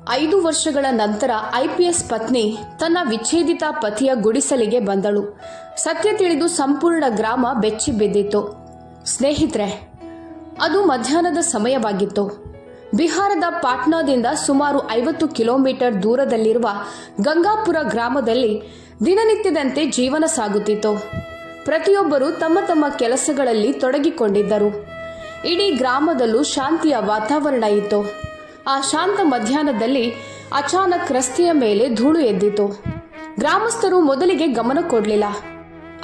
5 ವರ್ಷಗಳ ನಂತರ ಐಪಿಎಸ್ ಪತ್ನಿ ತನ್ನ ವಿಚ್ಛೇದಿತ ಪತಿಯ ಗುಡಿಸಲಿಗೆ ಬಂದಳು. ಸತ್ಯ ತಿಳಿದು ಸಂಪೂರ್ಣ ಗ್ರಾಮ ಬೆಚ್ಚಿ ಬಿದ್ದಿತ್ತು. ಸ್ನೇಹಿತರೆ, ಅದು ಮಧ್ಯಾಹ್ನದ ಸಮಯವಾಗಿತ್ತು. ಬಿಹಾರದ ಪಾಟ್ನಾದಿಂದ ಸುಮಾರು 50 ಕಿಲೋಮೀಟರ್ ದೂರದಲ್ಲಿರುವ ಗಂಗಾಪುರ ಗ್ರಾಮದಲ್ಲಿ ದಿನನಿತ್ಯದಂತೆ ಜೀವನ ಸಾಗುತ್ತಿತ್ತು. ಪ್ರತಿಯೊಬ್ಬರು ತಮ್ಮ ತಮ್ಮ ಕೆಲಸಗಳಲ್ಲಿ ತೊಡಗಿಕೊಂಡಿದ್ದರು. ಇಡೀ ಗ್ರಾಮದಲ್ಲೂ ಶಾಂತಿಯ ವಾತಾವರಣ ಇತ್ತು. ಆ ಶಾಂತ ಮಧ್ಯಾಹ್ನದಲ್ಲಿ ಅಚಾನಕ್ ರಸ್ತೆಯ ಮೇಲೆ ಧೂಳು ಎದ್ದಿತು. ಗ್ರಾಮಸ್ಥರು ಮೊದಲಿಗೆ ಗಮನ ಕೊಡಲಿಲ್ಲ.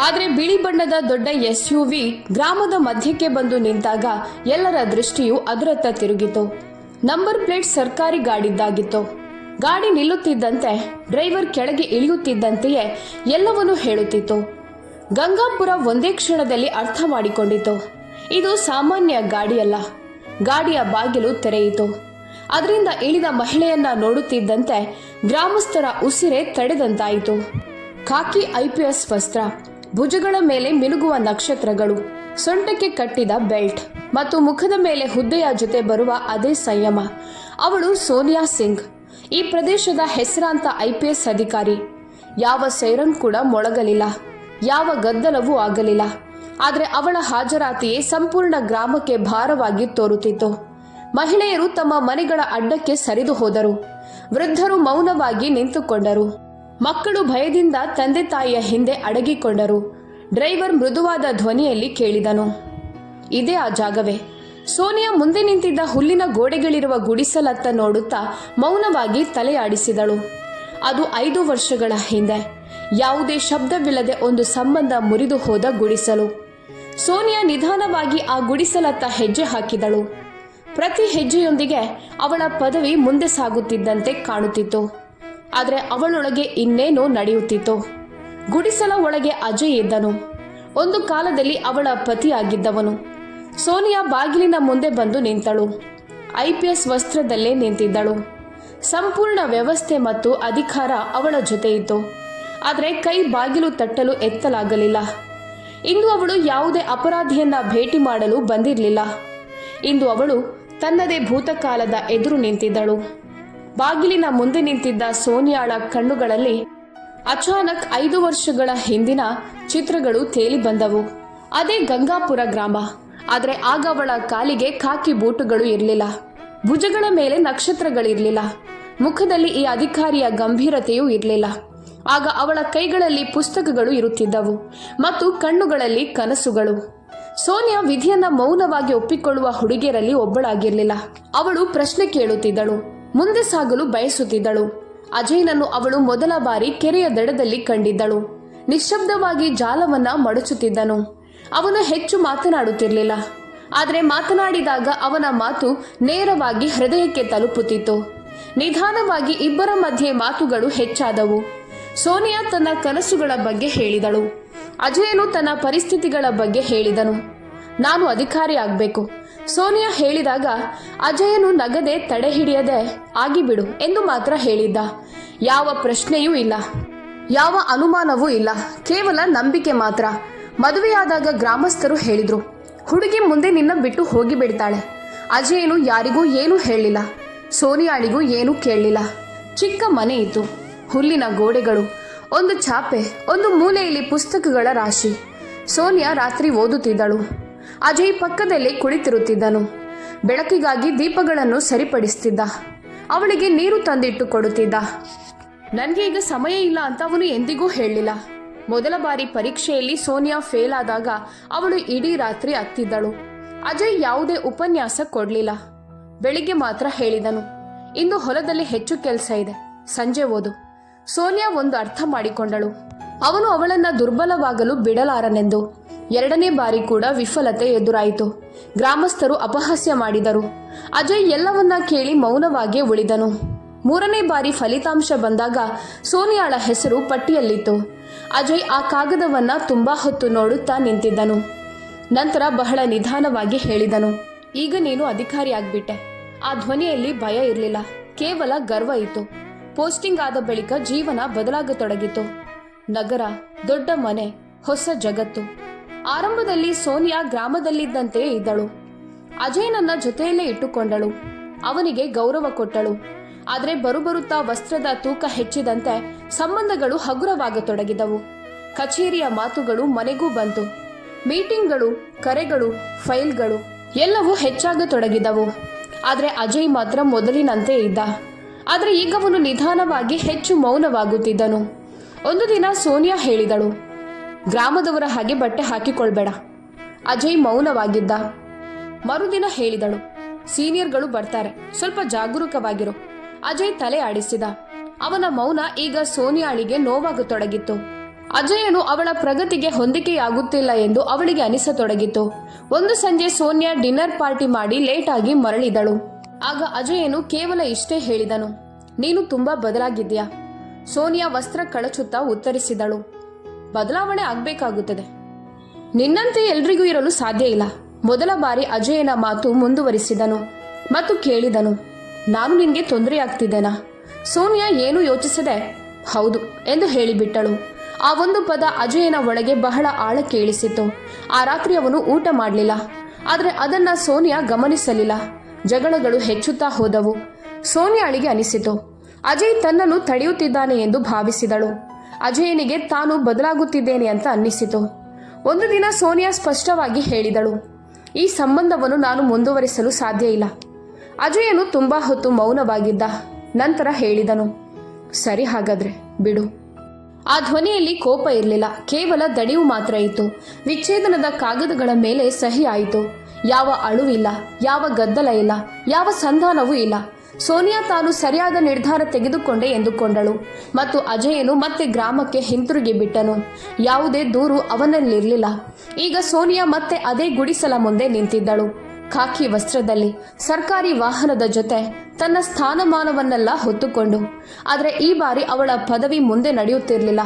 ಆದರೆ ಬಿಳಿ ಬಣ್ಣದ ದೊಡ್ಡ SUV ಗ್ರಾಮದ ಮಧ್ಯಕ್ಕೆ ಬಂದು ನಿಂತಾಗ ಎಲ್ಲರ ದೃಷ್ಟಿಯು ಅದರತ್ತ ತಿರುಗಿತು. ನಂಬರ್ ಪ್ಲೇಟ್ ಸರ್ಕಾರಿ ಗಾಡಿದ್ದಾಗಿತ್ತು. ಗಾಡಿ ನಿಲ್ಲುತ್ತಿದ್ದಂತೆ ಡ್ರೈವರ್ ಕೆಳಗೆ ಇಳಿಯುತ್ತಿದ್ದಂತೆಯೇ ಎಲ್ಲವನ್ನೂ ಹೇಳುತ್ತಿತ್ತು. ಗಂಗಾಪುರ ಒಂದೇ ಕ್ಷಣದಲ್ಲಿ ಅರ್ಥ ಮಾಡಿಕೊಂಡಿತು. ಇದು ಸಾಮಾನ್ಯ ಗಾಡಿಯಲ್ಲ. ಗಾಡಿಯ ಬಾಗಿಲು ತೆರೆಯಿತು. ಅದರಿಂದ ಇಳಿದ ಮಹಿಳೆಯನ್ನ ನೋಡುತ್ತಿದ್ದಂತೆ ಗ್ರಾಮಸ್ಥರ ಉಸಿರೇ ತಡೆದಂತಾಯಿತು. ಖಾಕಿ IPS ವಸ್ತ್ರ, ಭುಜಗಳ ಮೇಲೆ ಮಿನುಗುವ ನಕ್ಷತ್ರಗಳು, ಸೊಂಟಕ್ಕೆ ಕಟ್ಟಿದ ಬೆಲ್ಟ್ ಮತ್ತು ಮುಖದ ಮೇಲೆ ಹುದ್ದೆಯ ಜೊತೆ ಬರುವ ಅದೇ ಸಂಯಮ. ಅವಳು ಸೋನಿಯಾ ಸಿಂಗ್, ಈ ಪ್ರದೇಶದ ಹೆಸರಾಂತ IPS ಅಧಿಕಾರಿ. ಯಾವ ಸೈರನ್ ಕೂಡ ಮೊಳಗಲಿಲ್ಲ, ಯಾವ ಗದ್ದಲವೂ ಆಗಲಿಲ್ಲ. ಆದರೆ ಅವಳ ಹಾಜರಾತಿಯೇ ಸಂಪೂರ್ಣ ಗ್ರಾಮಕ್ಕೆ ಭಾರವಾಗಿ ತೋರುತ್ತಿತ್ತು. ಮಹಿಳೆಯರು ತಮ್ಮ ಮನೆಗಳ ಅಡ್ಡಕ್ಕೆ ಸರಿದು ಹೋದರು. ವೃದ್ಧರು ಮೌನವಾಗಿ ನಿಂತುಕೊಂಡರು. ಮಕ್ಕಳು ಭಯದಿಂದ ತಂದೆ ತಾಯಿಯ ಹಿಂದೆ ಅಡಗಿಕೊಂಡರು. ಡ್ರೈವರ್ ಮೃದುವಾದ ಧ್ವನಿಯಲ್ಲಿ ಕೇಳಿದನು, ಇದೇ ಆ ಜಾಗವೇ? ಸೋನಿಯಾ ಮುಂದೆ ನಿಂತಿದ್ದ ಹುಲ್ಲಿನ ಗೋಡೆಗಳಿರುವ ಗುಡಿಸಲತ್ತ ನೋಡುತ್ತಾ ಮೌನವಾಗಿ ತಲೆಯಾಡಿಸಿದಳು. ಅದು 5 ವರ್ಷಗಳ ಹಿಂದೆ ಯಾವುದೇ ಶಬ್ದವಿಲ್ಲದೆ ಒಂದು ಸಂಬಂಧ ಮುರಿದು ಹೋದ ಗುಡಿಸಲು. ಸೋನಿಯಾ ನಿಧಾನವಾಗಿ ಆ ಗುಡಿಸಲತ್ತ ಹೆಜ್ಜೆ ಹಾಕಿದಳು. ಪ್ರತಿ ಹೆಜ್ಜೆಯೊಂದಿಗೆ ಅವಳ ಪದವಿ ಮುಂದೆ ಸಾಗುತ್ತಿದ್ದಂತೆ ಕಾಣುತ್ತಿತ್ತು. ಆದರೆ ಅವಳೊಳಗೆ ಇನ್ನೇನೋ ನಡೆಯುತ್ತಿತ್ತು. ಗುಡಿಸಲ ಒಳಗೆ ಅಜಯ್ ಇದ್ದನು. ಒಂದು ಕಾಲದಲ್ಲಿ ಅವಳ ಪತಿಯಾಗಿದ್ದವನು. ಸೋನಿಯಾ ಬಾಗಿಲಿನ ಮುಂದೆ ಬಂದು ನಿಂತಳು. IPS ವಸ್ತ್ರದಲ್ಲೇ ನಿಂತಿದ್ದಳು. ಸಂಪೂರ್ಣ ವ್ಯವಸ್ಥೆ ಮತ್ತು ಅಧಿಕಾರ ಅವಳ ಜೊತೆ ಇತ್ತು. ಆದರೆ ಕೈ ಬಾಗಿಲು ತಟ್ಟಲು ಎತ್ತಲಾಗಲಿಲ್ಲ. ಇಂದು ಅವಳು ಯಾವುದೇ ಅಪರಾಧಿಯನ್ನ ಭೇಟಿ ಮಾಡಲು ಬಂದಿರಲಿಲ್ಲ. ಇಂದು ಅವಳು ತನ್ನದೇ ಭೂತಕಾಲದ ಎದುರು ನಿಂತಿದ್ದಳು. ಬಾಗಿಲಿನ ಮುಂದೆ ನಿಂತಿದ್ದ ಸೋನಿಯಾಳ ಕಣ್ಣುಗಳಲ್ಲಿ ಅಚಾನಕ್ 5 ವರ್ಷಗಳ ಹಿಂದಿನ ಚಿತ್ರಗಳು ತೇಲಿ ಬಂದವು. ಅದೇ ಗಂಗಾಪುರ ಗ್ರಾಮ. ಆದರೆ ಆಗ ಅವಳ ಕಾಲಿಗೆ ಖಾಕಿ ಬೂಟುಗಳು ಇರಲಿಲ್ಲ. ಭುಜಗಳ ಮೇಲೆ ನಕ್ಷತ್ರಗಳಿರಲಿಲ್ಲ. ಮುಖದಲ್ಲಿ ಈ ಅಧಿಕಾರಿಯ ಗಂಭೀರತೆಯೂ ಇರಲಿಲ್ಲ. ಆಗ ಅವಳ ಕೈಗಳಲ್ಲಿ ಪುಸ್ತಕಗಳು ಇರುತ್ತಿದ್ದವು ಮತ್ತು ಕಣ್ಣುಗಳಲ್ಲಿ ಕನಸುಗಳು. ಸೋನಿಯಾ ವಿಧಿಯನ್ನ ಮೌನವಾಗಿ ಒಪ್ಪಿಕೊಳ್ಳುವ ಹುಡುಗಿಯರಲ್ಲಿ ಒಬ್ಬಳಾಗಿರಲಿಲ್ಲ. ಅವಳು ಪ್ರಶ್ನೆ ಕೇಳುತ್ತಿದ್ದಳು, ಮುಂದೆ ಸಾಗಲು ಬಯಸುತ್ತಿದ್ದಳು. ಅಜಯ್ನನ್ನು ಅವಳು ಮೊದಲ ಬಾರಿ ಕೆರೆಯ ದಡದಲ್ಲಿ ಕಂಡಿದ್ದಳು. ನಿಶ್ಶಬ್ದವಾಗಿ ಜಾಲವನ್ನ ಮಡಚುತ್ತಿದ್ದನು. ಅವನು ಹೆಚ್ಚು ಮಾತನಾಡುತ್ತಿರಲಿಲ್ಲ. ಆದರೆ ಮಾತನಾಡಿದಾಗ ಅವನ ಮಾತು ನೇರವಾಗಿ ಹೃದಯಕ್ಕೆ ತಲುಪುತ್ತಿತ್ತು. ನಿಧಾನವಾಗಿ ಇಬ್ಬರ ಮಧ್ಯೆ ಮಾತುಗಳು ಹೆಚ್ಚಾದವು. ಸೋನಿಯಾ ತನ್ನ ಕನಸುಗಳ ಬಗ್ಗೆ ಹೇಳಿದಳು. ಅಜಯನು ತನ್ನ ಪರಿಸ್ಥಿತಿಗಳ ಬಗ್ಗೆ ಹೇಳಿದನು. ನಾನು ಅಧಿಕಾರಿ ಆಗಬೇಕು, ಸೋನಿಯಾ ಹೇಳಿದಾಗ ಅಜಯನು ನಗದೆ ತಡೆ ಹಿಡಿಯದೆ ಆಗಿಬಿಡು ಎಂದು ಮಾತ್ರ ಹೇಳಿದ್ದ. ಯಾವ ಪ್ರಶ್ನೆಯೂ ಇಲ್ಲ, ಯಾವ ಅನುಮಾನವೂ ಇಲ್ಲ, ಕೇವಲ ನಂಬಿಕೆ ಮಾತ್ರ. ಮದುವೆಯಾದಾಗ ಗ್ರಾಮಸ್ಥರು ಹೇಳಿದ್ರು, ಹುಡುಗಿ ಮುಂದೆ ನಿನ್ನ ಬಿಟ್ಟು ಹೋಗಿಬಿಡ್ತಾಳೆ. ಅಜಯನು ಯಾರಿಗೂ ಏನೂ ಹೇಳಿಲ್ಲ. ಸೋನಿಯಾಳಿಗೂ ಏನೂ ಕೇಳಲಿಲ್ಲ. ಚಿಕ್ಕ ಮನೆ ಇತ್ತು. ಹುಲ್ಲಿನ ಗೋಡೆಗಳು, ಒಂದು ಚಾಪೆ, ಒಂದು ಮೂಲೆಯಲ್ಲಿ ಪುಸ್ತಕಗಳ ರಾಶಿ. ಸೋನಿಯಾ ರಾತ್ರಿ ಓದುತ್ತಿದ್ದಳು. ಅಜಯ್ ಪಕ್ಕದಲ್ಲಿ ಕುಳಿತಿರುತ್ತಿದ್ದನು. ಬೆಳಕಿಗಾಗಿ ದೀಪಗಳನ್ನು ಸರಿಪಡಿಸುತ್ತಿದ್ದ. ಅವಳಿಗೆ ನೀರು ತಂದಿಟ್ಟು ಕೊಡುತ್ತಿದ್ದ. ನನಗೆ ಈಗ ಸಮಯ ಇಲ್ಲ ಅಂತ ಅವನು ಎಂದಿಗೂ ಹೇಳಲಿಲ್ಲ. ಮೊದಲ ಬಾರಿ ಪರೀಕ್ಷೆಯಲ್ಲಿ ಸೋನಿಯಾ ಫೇಲ್ ಆದಾಗ ಅವಳು ಇಡೀ ರಾತ್ರಿ ಅತ್ತಿದ್ದಳು. ಅಜಯ್ ಯಾವುದೇ ಉಪನ್ಯಾಸ ಕೊಡಲಿಲ್ಲ. ಬೆಳಿಗ್ಗೆ ಮಾತ್ರ ಹೇಳಿದನು, ಇಂದು ಹೊಲದಲ್ಲಿ ಹೆಚ್ಚು ಕೆಲಸ ಇದೆ, ಸಂಜೆ ಓದು. ಸೋನಿಯಾ ಒಂದು ಅರ್ಥ ಮಾಡಿಕೊಂಡಳು. ಅವನು ಅವಳನ್ನ ದುರ್ಬಲವಾಗಲು ಬಿಡಲಾರನೆಂದು. 2ನೇ ಬಾರಿ ಕೂಡ ವಿಫಲತೆ ಎದುರಾಯಿತು. ಗ್ರಾಮಸ್ಥರು ಅಪಹಾಸ್ಯ ಮಾಡಿದರು. ಅಜಯ್ ಎಲ್ಲವನ್ನ ಕೇಳಿ ಮೌನವಾಗಿ ಉಳಿದನು. 3ನೇ ಬಾರಿ ಫಲಿತಾಂಶ ಬಂದಾಗ ಸೋನಿಯಾಳ ಹೆಸರು ಪಟ್ಟಿಯಲ್ಲಿತ್ತು. ಅಜಯ್ ಆ ಕಾಗದವನ್ನ ತುಂಬಾ ಹೊತ್ತು ನೋಡುತ್ತಾ ನಿಂತಿದ್ದನು. ನಂತರ ಬಹಳ ನಿಧಾನವಾಗಿ ಹೇಳಿದನು, ಈಗ ನೀನು ಅಧಿಕಾರಿ ಆಗ್ಬಿಟ್ಟೆ. ಆ ಧ್ವನಿಯಲ್ಲಿ ಭಯ ಇರಲಿಲ್ಲ, ಕೇವಲ ಗರ್ವ ಇತ್ತು. ಪೋಸ್ಟಿಂಗ್ ಆದ ಬಳಿಕ ಜೀವನ ಬದಲಾಗತೊಡಗಿತು. ನಗರ, ದೊಡ್ಡ ಮನೆ, ಹೊಸ ಜಗತ್ತು. ಆರಂಭದಲ್ಲಿ ಸೋನಿಯಾ ಗ್ರಾಮದಲ್ಲಿದ್ದಂತೆಯೇ ಇದ್ದಳು. ಅಜಯ್ ನನ್ನ ಜೊತೆಯಲ್ಲೇ ಇಟ್ಟುಕೊಂಡಳು. ಅವನಿಗೆ ಗೌರವ ಕೊಟ್ಟಳು. ಆದರೆ ಬರುಬರುತ್ತಾ ವಸ್ತ್ರದ ತೂಕ ಹೆಚ್ಚಿದಂತೆ ಸಂಬಂಧಗಳು ಹಗುರವಾಗತೊಡಗಿದವು. ಕಚೇರಿಯ ಮಾತುಗಳು ಮನೆಗೂ ಬಂತು. ಮೀಟಿಂಗ್ಗಳು, ಕರೆಗಳು, ಫೈಲ್ಗಳು ಎಲ್ಲವೂ ಹೆಚ್ಚಾಗತೊಡಗಿದವು. ಆದರೆ ಅಜಯ್ ಮಾತ್ರ ಮೊದಲಿನಂತೆ ಇದ್ದ. ಆದರೆ ಈಗ ಅವನು ನಿಧಾನವಾಗಿ ಹೆಚ್ಚು ಮೌನವಾಗುತ್ತಿದ್ದನು. ಒಂದು ದಿನ ಸೋನಿಯಾ ಹೇಳಿದಳು, ಗ್ರಾಮದವರ ಹಾಗೆ ಬಟ್ಟೆ ಹಾಕಿಕೊಳ್ಬೇಡ. ಅಜಯ್ ಮೌನವಾಗಿದ್ದ. ಮರುದಿನ ಹೇಳಿದಳು, ಸೀನಿಯರ್ಗಳು ಬರ್ತಾರೆ, ಸ್ವಲ್ಪ ಜಾಗರೂಕವಾಗಿರು. ಅಜಯ್ ತಲೆ ಆಡಿಸಿದ. ಅವನ ಮೌನ ಈಗ ಸೋನಿಯಾಳಿಗೆ ನೋವಾಗತೊಡಗಿತ್ತು. ಅಜಯನು ಅವಳ ಪ್ರಗತಿಗೆ ಹೊಂದಿಕೆಯಾಗುತ್ತಿಲ್ಲ ಎಂದು ಅವಳಿಗೆ ಅನಿಸತೊಡಗಿತು. ಒಂದು ಸಂಜೆ ಸೋನಿಯಾ ಡಿನ್ನರ್ ಪಾರ್ಟಿ ಮಾಡಿ ಲೇಟಾಗಿ ಮರಳಿದಳು. ಆಗ ಅಜಯನು ಕೇವಲ ಇಷ್ಟೇ ಹೇಳಿದನು, ನೀನು ತುಂಬಾ ಬದಲಾಗಿದ್ಯಾ. ಸೋನಿಯಾ ವಸ್ತ್ರ ಕಳಚುತ್ತಾ ಉತ್ತರಿಸಿದಳು, ಬದಲಾವಣೆ ಆಗ್ಬೇಕಾಗುತ್ತದೆ. ನಿನ್ನಂತೆ ಎಲ್ರಿಗೂ ಇರಲು ಸಾಧ್ಯ ಇಲ್ಲ. ಮೊದಲ ಬಾರಿ ಅಜಯನ ಮಾತು ಮುಂದುವರಿಸಿದನು ಮತ್ತು ಕೇಳಿದನು, ನಾನು ನಿನ್ಗೆ ತೊಂದರೆಯಾಗ್ತಿದ್ದೇನಾ? ಸೋನಿಯಾ ಏನೂ ಯೋಚಿಸದೆ ಹೌದು ಎಂದು ಹೇಳಿಬಿಟ್ಟಳು. ಆ ಒಂದು ಪದ ಅಜಯನ ಒಳಗೆ ಬಹಳ ಆಳ ಕೇಳಿಸಿತು. ಆ ರಾತ್ರಿ ಅವನು ಊಟ ಮಾಡಲಿಲ್ಲ. ಆದರೆ ಅದನ್ನ ಸೋನಿಯಾ ಗಮನಿಸಲಿಲ್ಲ. ಜಗಳಗಳು ಹೆಚ್ಚುತ್ತಾ ಹೋದವು. ಸೋನಿಯಾಳಿಗೆ ಅನಿಸಿತು, ಅಜಯ್ ತನ್ನನ್ನು ತಡೆಯುತ್ತಿದ್ದಾನೆ ಎಂದು ಭಾವಿಸಿದಳು. ಅಜಯನಿಗೆ ತಾನು ಬದಲಾಗುತ್ತಿದ್ದೇನೆ ಅಂತ ಅನ್ನಿಸಿತು. ಒಂದು ದಿನ ಸೋನಿಯಾ ಸ್ಪಷ್ಟವಾಗಿ ಹೇಳಿದಳು, ಈ ಸಂಬಂಧವನ್ನು ನಾನು ಮುಂದುವರಿಸಲು ಸಾಧ್ಯ ಇಲ್ಲ. ಅಜಯನು ತುಂಬಾ ಹೊತ್ತು ಮೌನವಾಗಿದ್ದ. ನಂತರ ಹೇಳಿದನು, ಸರಿ ಹಾಗಾದ್ರೆ ಬಿಡು. ಆ ಧ್ವನಿಯಲ್ಲಿ ಕೋಪ ಇರಲಿಲ್ಲ, ಕೇವಲ ದಣಿವು ಮಾತ್ರ ಇತ್ತು. ವಿಚ್ಛೇದನದ ಕಾಗದಗಳ ಮೇಲೆ ಸಹಿ ಆಯಿತು. ಯಾವ ಅಳುವಿಲ್ಲ, ಯಾವ ಗದ್ದಲ ಇಲ್ಲ, ಯಾವ ಸಂಧಾನವೂ ಇಲ್ಲ. ಸೋನಿಯಾ ತಾನು ಸರಿಯಾದ ನಿರ್ಧಾರ ತೆಗೆದುಕೊಂಡೆ ಎಂದುಕೊಂಡಳು ಮತ್ತು ಅಜಯನು ಮತ್ತೆ ಗ್ರಾಮಕ್ಕೆ ಹಿಂತಿರುಗಿ ಬಿಟ್ಟನು. ಯಾವುದೇ ದೂರು ಅವನಲ್ಲಿರಲಿಲ್ಲ. ಈಗ ಸೋನಿಯಾ ಮತ್ತೆ ಅದೇ ಗುಡಿಸಲ ಮುಂದೆ ನಿಂತಿದ್ದಳು. ಖಾಕಿ ವಸ್ತ್ರದಲ್ಲಿ, ಸರ್ಕಾರಿ ವಾಹನದ ಜೊತೆ, ತನ್ನ ಸ್ಥಾನಮಾನವನ್ನೆಲ್ಲ ಹೊತ್ತುಕೊಂಡು. ಆದರೆ ಈ ಬಾರಿ ಅವಳ ಪದವಿ ಮುಂದೆ ನಡೆಯುತ್ತಿರಲಿಲ್ಲ.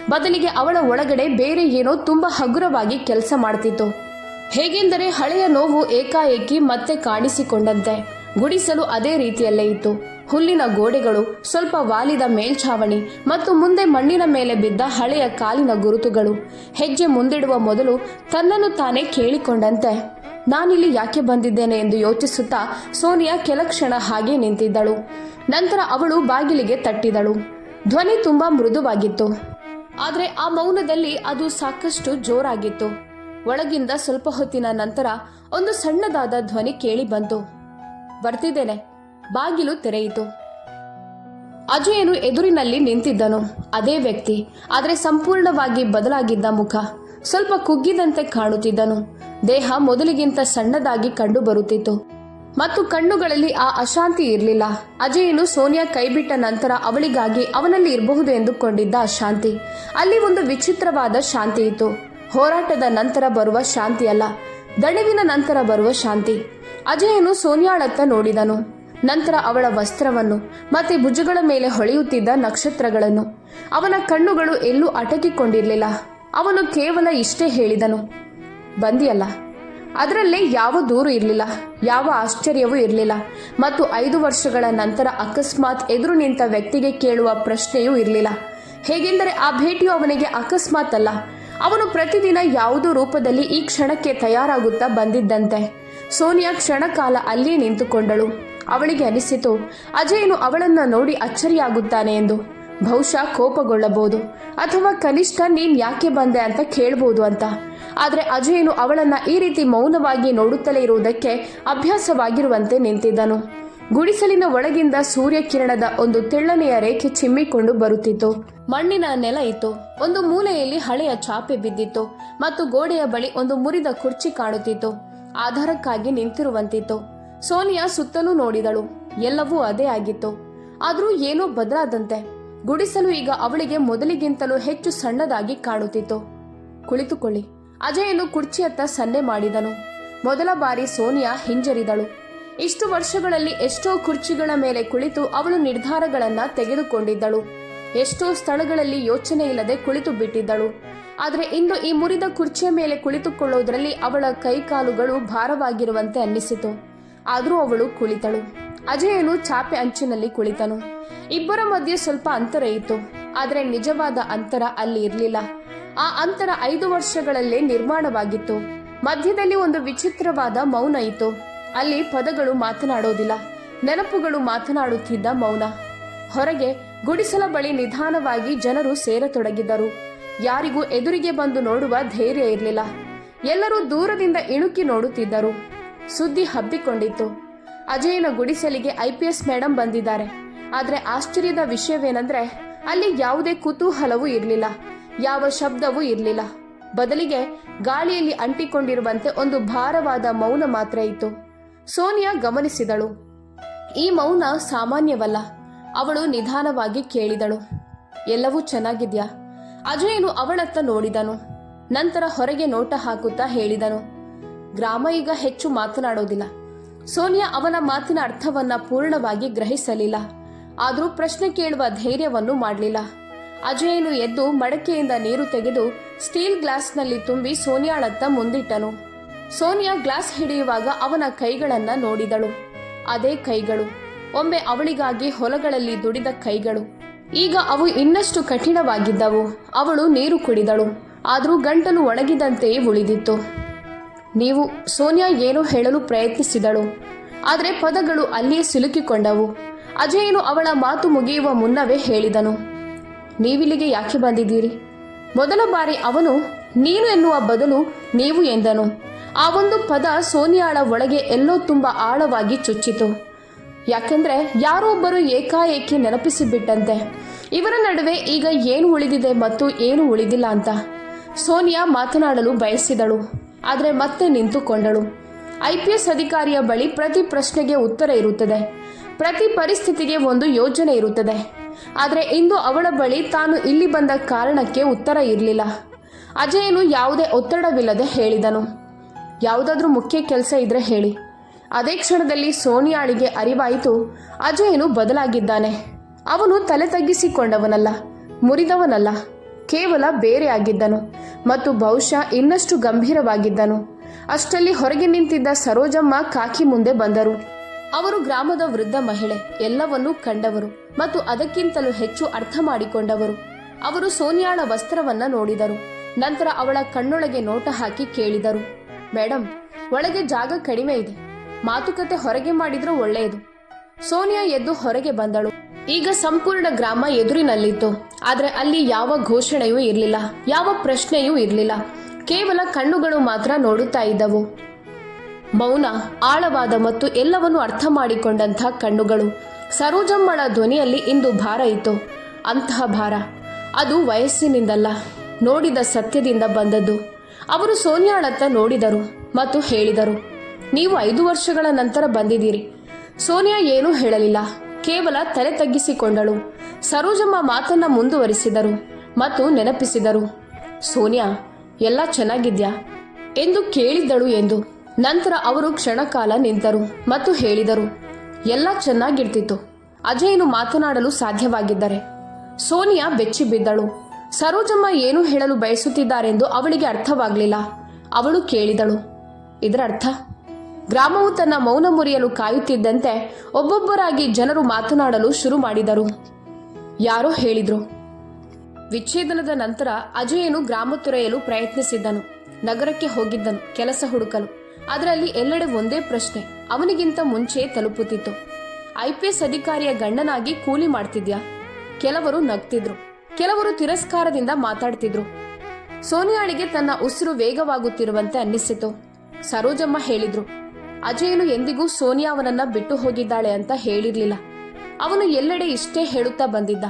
ಬದಲಿಗೆ ಅವಳ ಒಳಗಡೆ ಬೇರೆ ಏನೋ ತುಂಬಾ ಹಗುರವಾಗಿ ಕೆಲಸ ಮಾಡ್ತಿತ್ತು. ಹೇಗೆಂದರೆ ಹಳೆಯ ನೋವು ಏಕಾಏಕಿ ಮತ್ತೆ ಕಾಣಿಸಿಕೊಂಡಂತೆ. ಗುಡಿಸಲು ಅದೇ ರೀತಿಯಲ್ಲೇ ಇತ್ತು. ಹುಲ್ಲಿನ ಗೋಡೆಗಳು, ಸ್ವಲ್ಪ ವಾಲಿದ ಮೇಲ್ಛಾವಣಿ ಮತ್ತು ಮುಂದೆ ಮಣ್ಣಿನ ಮೇಲೆ ಬಿದ್ದ ಹಳೆಯ ಕಾಲಿನ ಗುರುತುಗಳು. ಹೆಜ್ಜೆ ಮುಂದಿಡುವ ಮೊದಲು ತನ್ನನ್ನು ತಾನೇ ಕೇಳಿಕೊಂಡಂತೆ, ನಾನಿಲ್ಲಿ ಯಾಕೆ ಬಂದಿದ್ದೇನೆ ಎಂದು ಯೋಚಿಸುತ್ತಾ ಸೋನಿಯಾ ಕೆಲ ಕ್ಷಣ ಹಾಗೆ ನಿಂತಿದ್ದಳು. ನಂತರ ಅವಳು ಬಾಗಿಲಿಗೆ ತಟ್ಟಿದಳು. ಧ್ವನಿ ತುಂಬಾ ಮೃದುವಾಗಿತ್ತು, ಆದರೆ ಆ ಮೌನದಲ್ಲಿ ಅದು ಸಾಕಷ್ಟು ಜೋರಾಗಿತ್ತು. ಒಳಗಿಂದ ಸ್ವಲ್ಪ ಹೊತ್ತಿನ ನಂತರ ಒಂದು ಸಣ್ಣದಾದ ಧ್ವನಿ ಕೇಳಿ ಬಂತು, ಬರ್ತಿದ್ದೇನೆ. ಬಾಗಿಲು ತೆರೆಯಿತು. ಅಜಯನು ಎದುರಿನಲ್ಲಿ ನಿಂತಿದ್ದನು. ಅದೇ ವ್ಯಕ್ತಿ, ಆದರೆ ಸಂಪೂರ್ಣವಾಗಿ ಬದಲಾಗಿದ್ದ ಮುಖ. ಸ್ವಲ್ಪ ಕುಗ್ಗಿದಂತೆ ಕಾಣುತ್ತಿದ್ದನು. ದೇಹ ಮೊದಲಿಗಿಂತ ಸಣ್ಣದಾಗಿ ಕಂಡು ಬರುತ್ತಿತ್ತು ಮತ್ತು ಕಣ್ಣುಗಳಲ್ಲಿ ಆ ಅಶಾಂತಿ ಇರಲಿಲ್ಲ. ಅಜಯನು ಸೋನಿಯಾ ಕೈಬಿಟ್ಟ ನಂತರ ಅವಳಿಗಾಗಿ ಅವನಲ್ಲಿ ಇರಬಹುದು ಎಂದುಕೊಂಡಿದ್ದ ಅಶಾಂತಿ. ಅಲ್ಲಿ ಒಂದು ವಿಚಿತ್ರವಾದ ಶಾಂತಿ ಇತ್ತು. ಹೋರಾಟದ ನಂತರ ಬರುವ ಶಾಂತಿ ಅಲ್ಲ, ದಣಿವಿನ ನಂತರ ಬರುವ ಶಾಂತಿ. ಅಜಯನು ಸೋನಿಯಾಳತ್ತ ನೋಡಿದನು. ನಂತರ ಅವಳ ವಸ್ತ್ರವನ್ನು ಮತ್ತೆ ಭುಜಗಳ ಮೇಲೆ ಹೊಳೆಯುತ್ತಿದ್ದ ನಕ್ಷತ್ರಗಳನ್ನು. ಅವನ ಕಣ್ಣುಗಳು ಎಲ್ಲೂ ಅಟಕಿಕೊಂಡಿರಲಿಲ್ಲ. ಅವನು ಕೇವಲ ಇಷ್ಟೇ ಹೇಳಿದನು, ಬಂದಿಯಲ್ಲ. ಅದರಲ್ಲೇ ಯಾವ ದೂರು ಇರಲಿಲ್ಲ, ಯಾವ ಆಶ್ಚರ್ಯವೂ ಇರಲಿಲ್ಲ ಮತ್ತು 5 ವರ್ಷಗಳ ನಂತರ ಅಕಸ್ಮಾತ್ ಎದುರು ನಿಂತ ವ್ಯಕ್ತಿಗೆ ಕೇಳುವ ಪ್ರಶ್ನೆಯೂ ಇರಲಿಲ್ಲ. ಹೇಗೆಂದರೆ ಆ ಭೇಟಿಯು ಅವನಿಗೆ ಅಕಸ್ಮಾತ್ ಅಲ್ಲ. ಅವನು ಪ್ರತಿದಿನ ಯಾವುದೋ ರೂಪದಲ್ಲಿ ಈ ಕ್ಷಣಕ್ಕೆ ತಯಾರಾಗುತ್ತಾ ಬಂದಿದ್ದಂತೆ. ಸೋನಿಯಾ ಕ್ಷಣಕಾಲ ಅಲ್ಲಿಯೇ ನಿಂತುಕೊಂಡಳು. ಅವಳಿಗೆ ಅನಿಸಿತು, ಅಜಯನು ಅವಳನ್ನು ನೋಡಿ ಅಚ್ಚರಿಯಾಗುತ್ತಾನೆ ಎಂದು. ಬಹುಶಃ ಕೋಪಗೊಳ್ಳಬಹುದು ಅಥವಾ ಕನಿಷ್ಠ ನೀನ್ ಯಾಕೆ ಬಂದೆ ಅಂತ ಕೇಳಬಹುದು ಅಂತ. ಆದರೆ ಅಜಯನು ಅವಳನ್ನ ಈ ರೀತಿ ಮೌನವಾಗಿ ನೋಡುತ್ತಲೇ ಇರುವುದಕ್ಕೆ ಅಭ್ಯಾಸವಾಗಿರುವಂತೆ ನಿಂತಿದ್ದನು. ಗುಡಿಸಲಿನ ಒಳಗಿಂದ ಸೂರ್ಯ ಕಿರಣದ ಒಂದು ತೆಳ್ಳನೆಯ ರೇಖೆ ಚಿಮ್ಮಿಕೊಂಡು ಬರುತ್ತಿತ್ತು. ಮಣ್ಣಿನ ನೆಲ ಇತ್ತು. ಒಂದು ಮೂಲೆಯಲ್ಲಿ ಹಳೆಯ ಚಾಪೆ ಬಿದ್ದಿತ್ತು ಮತ್ತು ಗೋಡೆಯ ಬಳಿ ಒಂದು ಮುರಿದ ಕುರ್ಚಿ ಕಾಣುತ್ತಿತ್ತು. ಆಧಾರಕ್ಕಾಗಿ ನಿಂತಿರುವಂತಿತ್ತು. ಸೋನಿಯಾ ಸುತ್ತಲೂ ನೋಡಿದಳು. ಎಲ್ಲವೂ ಅದೇ ಆಗಿತ್ತು. ಆದರೂ ಏನೋ ಬದಲಾದಂತೆ. ಗುಡಿಸಲು ಈಗ ಅವಳಿಗೆ ಮೊದಲಿಗಿಂತಲೂ ಹೆಚ್ಚು ಸಣ್ಣದಾಗಿ ಕಾಣುತ್ತಿತ್ತು. ಕುಳಿತುಕೊಳ್ಳಿ. ಅಜಯನು ಕುರ್ಚಿಯತ್ತ ಸನ್ನೆ ಮಾಡಿದನು. ಮೊದಲ ಬಾರಿ ಸೋನಿಯಾ ಹಿಂಜರಿದಳು. ಇಷ್ಟು ವರ್ಷಗಳಲ್ಲಿ ಎಷ್ಟೋ ಕುರ್ಚಿಗಳ ಮೇಲೆ ಕುಳಿತು ಅವಳು ನಿರ್ಧಾರಗಳನ್ನ ತೆಗೆದುಕೊಂಡಿದ್ದಳು. ಎಷ್ಟೋ ಸ್ಥಳಗಳಲ್ಲಿ ಯೋಚನೆ ಇಲ್ಲದೆ ಕುಳಿತು ಬಿಟ್ಟಿದ್ದಳು. ಆದರೆ ಇಂದು ಈ ಮುರಿದ ಕುರ್ಚಿಯ ಮೇಲೆ ಕುಳಿತುಕೊಳ್ಳುವುದರಲ್ಲಿ ಅವಳ ಕೈಕಾಲುಗಳು ಭಾರವಾಗಿರುವಂತೆ ಅನ್ನಿಸಿತು. ಆದರೂ ಅವಳು ಕುಳಿತಳು. ಅಜಯನು ಚಾಪೆ ಅಂಚಿನಲ್ಲಿ ಕುಳಿತನು. ಇಬ್ಬರ ಮಧ್ಯೆ ಸ್ವಲ್ಪ ಅಂತರ ಇತ್ತು, ಆದರೆ ನಿಜವಾದ ಅಂತರ ಅಲ್ಲಿ ಇರಲಿಲ್ಲ. ಆ ಅಂತರ 5 ವರ್ಷಗಳಲ್ಲೇ ನಿರ್ಮಾಣವಾಗಿತ್ತು. ಮಧ್ಯದಲ್ಲಿ ಒಂದು ವಿಚಿತ್ರವಾದ ಮೌನ ಇತ್ತು. ಅಲ್ಲಿ ಪದಗಳು ಮಾತನಾಡೋದಿಲ್ಲ, ನೆನಪುಗಳು ಮಾತನಾಡುತ್ತಿದ್ದ ಮೌನ. ಹೊರಗೆ ಗುಡಿಸಲ ಬಳಿ ನಿಧಾನವಾಗಿ ಜನರು ಸೇರತೊಡಗಿದ್ದರು. ಯಾರಿಗೂ ಎದುರಿಗೆ ಬಂದು ನೋಡುವ ಧೈರ್ಯ ಇರಲಿಲ್ಲ. ಎಲ್ಲರೂ ದೂರದಿಂದ ಇಣುಕಿ ನೋಡುತ್ತಿದ್ದರು. ಸುದ್ದಿ ಹಬ್ಬಿಕೊಂಡಿತ್ತು. ಅಜಯನ ಗುಡಿಸಲಿಗೆ IPS ಮೇಡಂ ಬಂದಿದ್ದಾರೆ. ಆದರೆ ಆಶ್ಚರ್ಯದ ವಿಷಯವೇನೆಂದ್ರೆ ಅಲ್ಲಿ ಯಾವುದೇ ಕುತೂಹಲವೂ ಇರಲಿಲ್ಲ, ಯಾವ ಶಬ್ದವೂ ಇರಲಿಲ್ಲ. ಬದಲಿಗೆ ಗಾಳಿಯಲ್ಲಿ ಅಂಟಿಕೊಂಡಿರುವಂತೆ ಒಂದು ಭಾರವಾದ ಮೌನ ಮಾತ್ರ ಇತ್ತು. ಸೋನಿಯಾ ಗಮನಿಸಿದಳು. ಈ ಮೌನ ಸಾಮಾನ್ಯವಲ್ಲ. ಅವಳು ನಿಧಾನವಾಗಿ ಕೇಳಿದಳು, ಎಲ್ಲವೂ ಚೆನ್ನಾಗಿದ್ಯಾ? ಅಜಯನು ಅವಳತ್ತ ನೋಡಿದನು. ನಂತರ ಹೊರಗೆ ನೋಟ ಹಾಕುತ್ತಾ ಹೇಳಿದನು, ಗ್ರಾಮ ಈಗ ಹೆಚ್ಚು ಮಾತನಾಡೋದಿಲ್ಲ. ಸೋನಿಯಾ ಅವನ ಮಾತಿನ ಅರ್ಥವನ್ನ ಪೂರ್ಣವಾಗಿ ಗ್ರಹಿಸಲಿಲ್ಲ. ಆದರೂ ಪ್ರಶ್ನೆ ಕೇಳುವ ಧೈರ್ಯವನ್ನು ಮಾಡಲಿಲ್ಲ. ಅಜಯನು ಎದ್ದು ಮಡಕೆಯಿಂದ ನೀರು ತೆಗೆದು ಸ್ಟೀಲ್ ಗ್ಲಾಸ್ನಲ್ಲಿ ತುಂಬಿ ಸೋನಿಯಾಳತ್ತ ಮುಂದಿಟ್ಟನು. ಸೋನಿಯಾ ಗ್ಲಾಸ್ ಹಿಡಿಯುವಾಗ ಅವನ ಕೈಗಳನ್ನ ನೋಡಿದಳು. ಅದೇ ಕೈಗಳು, ಒಮ್ಮೆ ಅವಳಿಗಾಗಿ ಹೊಲಗಳಲ್ಲಿ ದುಡಿದ ಕೈಗಳು. ಈಗ ಅವು ಇನ್ನಷ್ಟು ಕಠಿಣವಾಗಿದ್ದವು. ಅವಳು ನೀರು ಕುಡಿದಳು. ಆದರೂ ಗಂಟಲು ಒಣಗಿದಂತೆಯೇ ಉಳಿದಿತ್ತು. ನೀವು ಸೋನಿಯಾ ಏನೋ ಹೇಳಲು ಪ್ರಯತ್ನಿಸಿದಳು. ಆದರೆ ಪದಗಳು ಅಲ್ಲಿಯೇ ಸಿಲುಕಿಕೊಂಡವು. ಅಜಯನು ಅವಳ ಮಾತು ಮುಗಿಯುವ ಮುನ್ನವೇ ಹೇಳಿದನು, ನೀವಿಲ್ಲಿಗೆ ಯಾಕೆ ಬಂದಿದ್ದೀರಿ? ಮೊದಲ ಬಾರಿ ಅವನು ನೀನು ಎನ್ನುವ ಬದಲು ನೀವು ಎಂದನು. ಆ ಒಂದು ಪದ ಸೋನಿಯಾಳ ಒಳಗೆ ಎಲ್ಲೋ ತುಂಬ ಆಳವಾಗಿ ಚುಚ್ಚಿತು. ಯಾಕೆಂದ್ರೆ ಯಾರೋ ಒಬ್ಬರು ಏಕಾಏಕಿ ನೆನಪಿಸಿಬಿಟ್ಟಂತೆ ಇವರ ನಡುವೆ ಈಗ ಏನು ಉಳಿದಿದೆ ಮತ್ತು ಏನು ಉಳಿದಿಲ್ಲ ಅಂತ. ಸೋನಿಯಾ ಮಾತನಾಡಲು ಬಯಸಿದಳು, ಆದರೆ ಮತ್ತೆ ನಿಂತುಕೊಂಡಳು. IPS ಅಧಿಕಾರಿಯ ಬಳಿ ಪ್ರತಿ ಪ್ರಶ್ನೆಗೆ ಉತ್ತರ ಇರುತ್ತದೆ, ಪ್ರತಿ ಪರಿಸ್ಥಿತಿಗೆ ಒಂದು ಯೋಜನೆ ಇರುತ್ತದೆ. ಆದರೆ ಇಂದು ಅವಳ ಬಳಿ ತಾನು ಇಲ್ಲಿ ಬಂದ ಕಾರಣಕ್ಕೆ ಉತ್ತರ ಇರಲಿಲ್ಲ. ಅಜಯನು ಯಾವುದೇ ಒತ್ತಡವಿಲ್ಲದೆ ಹೇಳಿದನು, ಯಾವುದಾದ್ರೂ ಮುಖ್ಯ ಕೆಲಸ ಇದ್ರೆ ಹೇಳಿ. ಅದೇ ಕ್ಷಣದಲ್ಲಿ ಸೋನಿಯಾಳಿಗೆ ಅರಿವಾಯಿತು, ಅಜಯನು ಬದಲಾಗಿದ್ದಾನೆ. ಅವನು ತಲೆ ತಗ್ಗಿಸಿಕೊಂಡವನಲ್ಲ, ಮುರಿದವನಲ್ಲ, ಕೇವಲ ಬೇರೆ ಆಗಿದ್ದನು ಮತ್ತು ಬಹುಶಃ ಇನ್ನಷ್ಟು ಗಂಭೀರವಾಗಿದ್ದನು. ಅಷ್ಟರಲ್ಲಿ ಹೊರಗೆ ನಿಂತಿದ್ದ ಸರೋಜಮ್ಮ ಕಾಕಿ ಮುಂದೆ ಬಂದರು. ಅವರು ಗ್ರಾಮದ ವೃದ್ಧ ಮಹಿಳೆ, ಎಲ್ಲವನ್ನೂ ಕಂಡವರು ಮತ್ತು ಅದಕ್ಕಿಂತಲೂ ಹೆಚ್ಚು ಅರ್ಥ ಮಾಡಿಕೊಂಡವರು. ಅವರು ಸೋನಿಯಾಳ ವಸ್ತ್ರವನ್ನ ನೋಡಿದರು. ನಂತರ ಅವಳ ಕಣ್ಣೊಳಗೆ ನೋಟ ಹಾಕಿ ಕೇಳಿದರು, ಮೇಡಮ್, ಒಳಗೆ ಜಾಗ ಕಡಿಮೆ ಇದೆ, ಮಾತುಕತೆ ಹೊರಗೆ ಮಾಡಿದ್ರೂ ಒಳ್ಳೆಯದು. ಸೋನಿಯಾ ಎದ್ದು ಹೊರಗೆ ಬಂದಳು. ಈಗ ಸಂಪೂರ್ಣ ಗ್ರಾಮ ಎದುರಿನಲ್ಲಿತ್ತು. ಆದರೆ ಅಲ್ಲಿ ಯಾವ ಘೋಷಣೆಯೂ ಇರಲಿಲ್ಲ, ಯಾವ ಪ್ರಶ್ನೆಯೂ ಇರಲಿಲ್ಲ. ಕೇವಲ ಕಣ್ಣುಗಳು ಮಾತ್ರ ನೋಡುತ್ತಾ ಇದ್ದವು. ಮೌನ, ಆಳವಾದ ಮತ್ತು ಎಲ್ಲವನ್ನು ಅರ್ಥ ಮಾಡಿಕೊಂಡಂಥ ಕಣ್ಣುಗಳು. ಸರೋಜಮ್ಮಳ ಧ್ವನಿಯಲ್ಲಿ ಇಂದು ಭಾರ ಇತ್ತು. ಅಂತಹ ಭಾರ, ಅದು ವಯಸ್ಸಿನಿಂದಲ್ಲ, ನೋಡಿದ ಸತ್ಯದಿಂದ ಬಂದದ್ದು. ಅವರು ಸೋನಿಯಾಳತ್ತ ನೋಡಿದರು ಮತ್ತು ಹೇಳಿದರು, ನೀವು 5 ವರ್ಷಗಳ ನಂತರ ಬಂದಿದ್ದೀರಿ. ಸೋನಿಯಾ ಏನೂ ಹೇಳಲಿಲ್ಲ, ಕೇವಲ ತಲೆ ತಗ್ಗಿಸಿಕೊಂಡಳು. ಸರೋಜಮ್ಮ ಮಾತನ್ನ ಮುಂದುವರಿಸಿದರು ಮತ್ತು ನೆನಪಿಸಿದರು, ಸೋನಿಯಾ, ಎಲ್ಲ ಚೆನ್ನಾಗಿದ್ಯಾ ಎಂದು ಕೇಳಿದ್ದಳು ಎಂದು. ನಂತರ ಅವರು ಕ್ಷಣಕಾಲ ನಿಂತರು ಮತ್ತು ಹೇಳಿದರು, ಎಲ್ಲ ಚೆನ್ನಾಗಿರ್ತಿತ್ತು. ಅಜಯನು ಮಾತನಾಡಲು ಸಾಧ್ಯವಾಗಿದ್ದರೆ. ಸೋನಿಯಾ ಬೆಚ್ಚಿ ಬಿದ್ದಳು. ಸರೋಜಮ್ಮ ಏನು ಹೇಳಲು ಬಯಸುತ್ತಿದ್ದಾರೆಂದು ಅವಳಿಗೆ ಅರ್ಥವಾಗಲಿಲ್ಲ. ಅವಳು ಕೇಳಿದಳು, ಇದರ ಅರ್ಥ? ಗ್ರಾಮವು ತನ್ನ ಮೌನ ಮುರಿಯಲು ಕಾಯುತ್ತಿದ್ದಂತೆ ಒಬ್ಬೊಬ್ಬರಾಗಿ ಜನರು ಮಾತನಾಡಲು ಶುರು ಮಾಡಿದರು. ಯಾರೋ ಹೇಳಿದ್ರು, ವಿಚ್ಛೇದನದ ನಂತರ ಅಜಯನು ಗ್ರಾಮ ತೊರೆಯಲು ಪ್ರಯತ್ನಿಸಿದ್ದನು. ನಗರಕ್ಕೆ ಹೋಗಿದ್ದನು ಕೆಲಸ ಹುಡುಕಲು. ಆದರೆ ಅಲ್ಲಿ ಎಲ್ಲೆಡೆ ಒಂದೇ ಪ್ರಶ್ನೆ ಅವನಿಗಿಂತ ಮುಂಚೆ ತಲುಪುತ್ತಿತ್ತು, IPS ಅಧಿಕಾರಿಯ ಗಂಡನಾಗಿ ಕೂಲಿ ಮಾಡ್ತಿದ್ಯಾ? ಕೆಲವರು ನಗ್ತಿದ್ರು, ಕೆಲವರು ತಿರಸ್ಕಾರದಿಂದ ಮಾತಾಡ್ತಿದ್ರು. ಸೋನಿಯಾಳಿಗೆ ತನ್ನ ಉಸಿರು ವೇಗವಾಗುತ್ತಿರುವಂತೆ ಅನ್ನಿಸಿತು. ಸರೋಜಮ್ಮ ಹೇಳಿದ್ರು, ಅಜಯನು ಎಂದಿಗೂ ಸೋನಿಯಾ ಅವನನ್ನ ಬಿಟ್ಟು ಹೋಗಿದ್ದಾಳೆ ಅಂತ ಹೇಳಿರ್ಲಿಲ್ಲ. ಅವನು ಎಲ್ಲೆಡೆ ಇಷ್ಟೇ ಹೇಳುತ್ತಾ ಬಂದಿದ್ದ,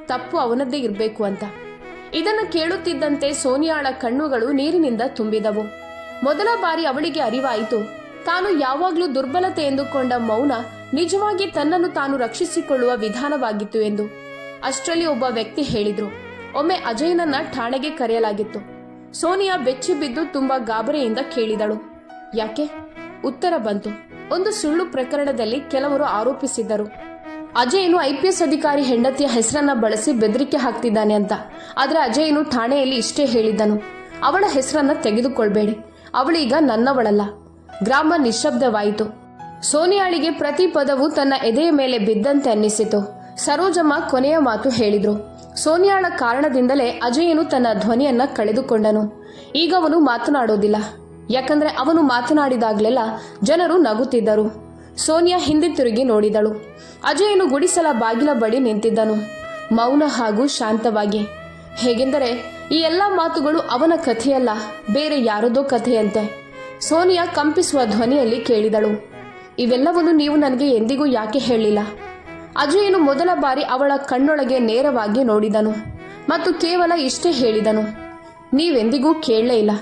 ತಪ್ಪು ಅವನದ್ದೇ ಇರಬೇಕು ಅಂತ. ಇದನ್ನು ಕೇಳುತ್ತಿದ್ದಂತೆ ಸೋನಿಯಾಳ ಕಣ್ಣುಗಳು ನೀರಿನಿಂದ ತುಂಬಿದವು. ಮೊದಲ ಬಾರಿ ಅವಳಿಗೆ ಅರಿವಾಯಿತು, ತಾನು ಯಾವಾಗಲೂ ದುರ್ಬಲತೆ ಎಂದುಕೊಂಡ ಮೌನ ನಿಜವಾಗಿ ತನ್ನನ್ನು ತಾನು ರಕ್ಷಿಸಿಕೊಳ್ಳುವ ವಿಧಾನವಾಗಿತ್ತು ಎಂದು. ಅಷ್ಟರಲ್ಲಿ ಒಬ್ಬ ವ್ಯಕ್ತಿ ಹೇಳಿದ್ರು, ಒಮ್ಮೆ ಅಜಯನನ್ನ ಠಾಣೆಗೆ ಕರೆಯಲಾಗಿತ್ತು. ಸೋನಿಯಾ ಬೆಚ್ಚಿ ಬಿದ್ದು ತುಂಬಾ ಗಾಬರಿಯಿಂದ ಕೇಳಿದಳು, ಯಾಕೆ? ಉತ್ತರ ಬಂತು, ಒಂದು ಸುಳ್ಳು ಪ್ರಕರಣದಲ್ಲಿ ಕೆಲವರು ಆರೋಪಿಸಿದ್ದರು, ಅಜಯನು IPS ಅಧಿಕಾರಿ ಹೆಂಡತಿಯ ಹೆಸರನ್ನ ಬಳಸಿ ಬೆದರಿಕೆ ಹಾಕ್ತಿದ್ದಾನೆ ಅಂತ. ಆದ್ರೆ ಅಜಯನು ಠಾಣೆಯಲ್ಲಿ ಇಷ್ಟೇ ಹೇಳಿದ್ದನು, ಅವಳ ಹೆಸರನ್ನ ತೆಗೆದುಕೊಳ್ಬೇಡಿ, ಅವಳೀಗ ನನ್ನವಳಲ್ಲ. ಗ್ರಾಮ ನಿಶ್ಶಬ್ದವಾಯಿತು. ಸೋನಿಯಾಳಿಗೆ ಪ್ರತಿ ಪದವು ತನ್ನ ಎದೆಯ ಮೇಲೆ ಬಿದ್ದಂತೆ ಅನ್ನಿಸಿತು. ಸರೋಜಮ್ಮ ಕೊನೆಯ ಮಾತು ಹೇಳಿದ್ರು, ಸೋನಿಯಾಳ ಕಾರಣದಿಂದಲೇ ಅಜಯನು ತನ್ನ ಧ್ವನಿಯನ್ನ ಕಳೆದುಕೊಂಡನು. ಈಗ ಅವನು ಮಾತನಾಡೋದಿಲ್ಲ, ಯಾಕಂದ್ರೆ ಅವನು ಮಾತನಾಡಿದಾಗಲೆಲ್ಲ ಜನರು ನಗುತ್ತಿದ್ದರು. ಸೋನಿಯಾ ಹಿಂದೆ ತಿರುಗಿ ನೋಡಿದಳು. ಅಜಯನು ಗುಡಿಸಲ ಬಾಗಿಲ ಬಳಿ ನಿಂತಿದ್ದನು, ಮೌನ ಹಾಗೂ ಶಾಂತವಾಗಿ. ಹೇಗೆಂದರೆ ಈ ಎಲ್ಲ ಮಾತುಗಳು ಅವನ ಕಥೆಯಲ್ಲ, ಬೇರೆ ಯಾರದೋ ಕಥೆಯಂತೆ. ಸೋನಿಯಾ ಕಂಪಿಸುವ ಧ್ವನಿಯಲ್ಲಿ ಕೇಳಿದಳು, ಇವೆಲ್ಲವನ್ನು ನೀವು ನನಗೆ ಎಂದಿಗೂ ಯಾಕೆ ಹೇಳಿಲ್ಲ? ಅಜಯನು ಮೊದಲ ಬಾರಿ ಅವಳ ಕಣ್ಣೊಳಗೆ ನೇರವಾಗಿ ನೋಡಿದನು ಮತ್ತು ಕೇವಲ ಇಷ್ಟೇ ಹೇಳಿದನು, ನೀವೆಂದಿಗೂ ಕೇಳಲೇ ಇಲ್ಲ.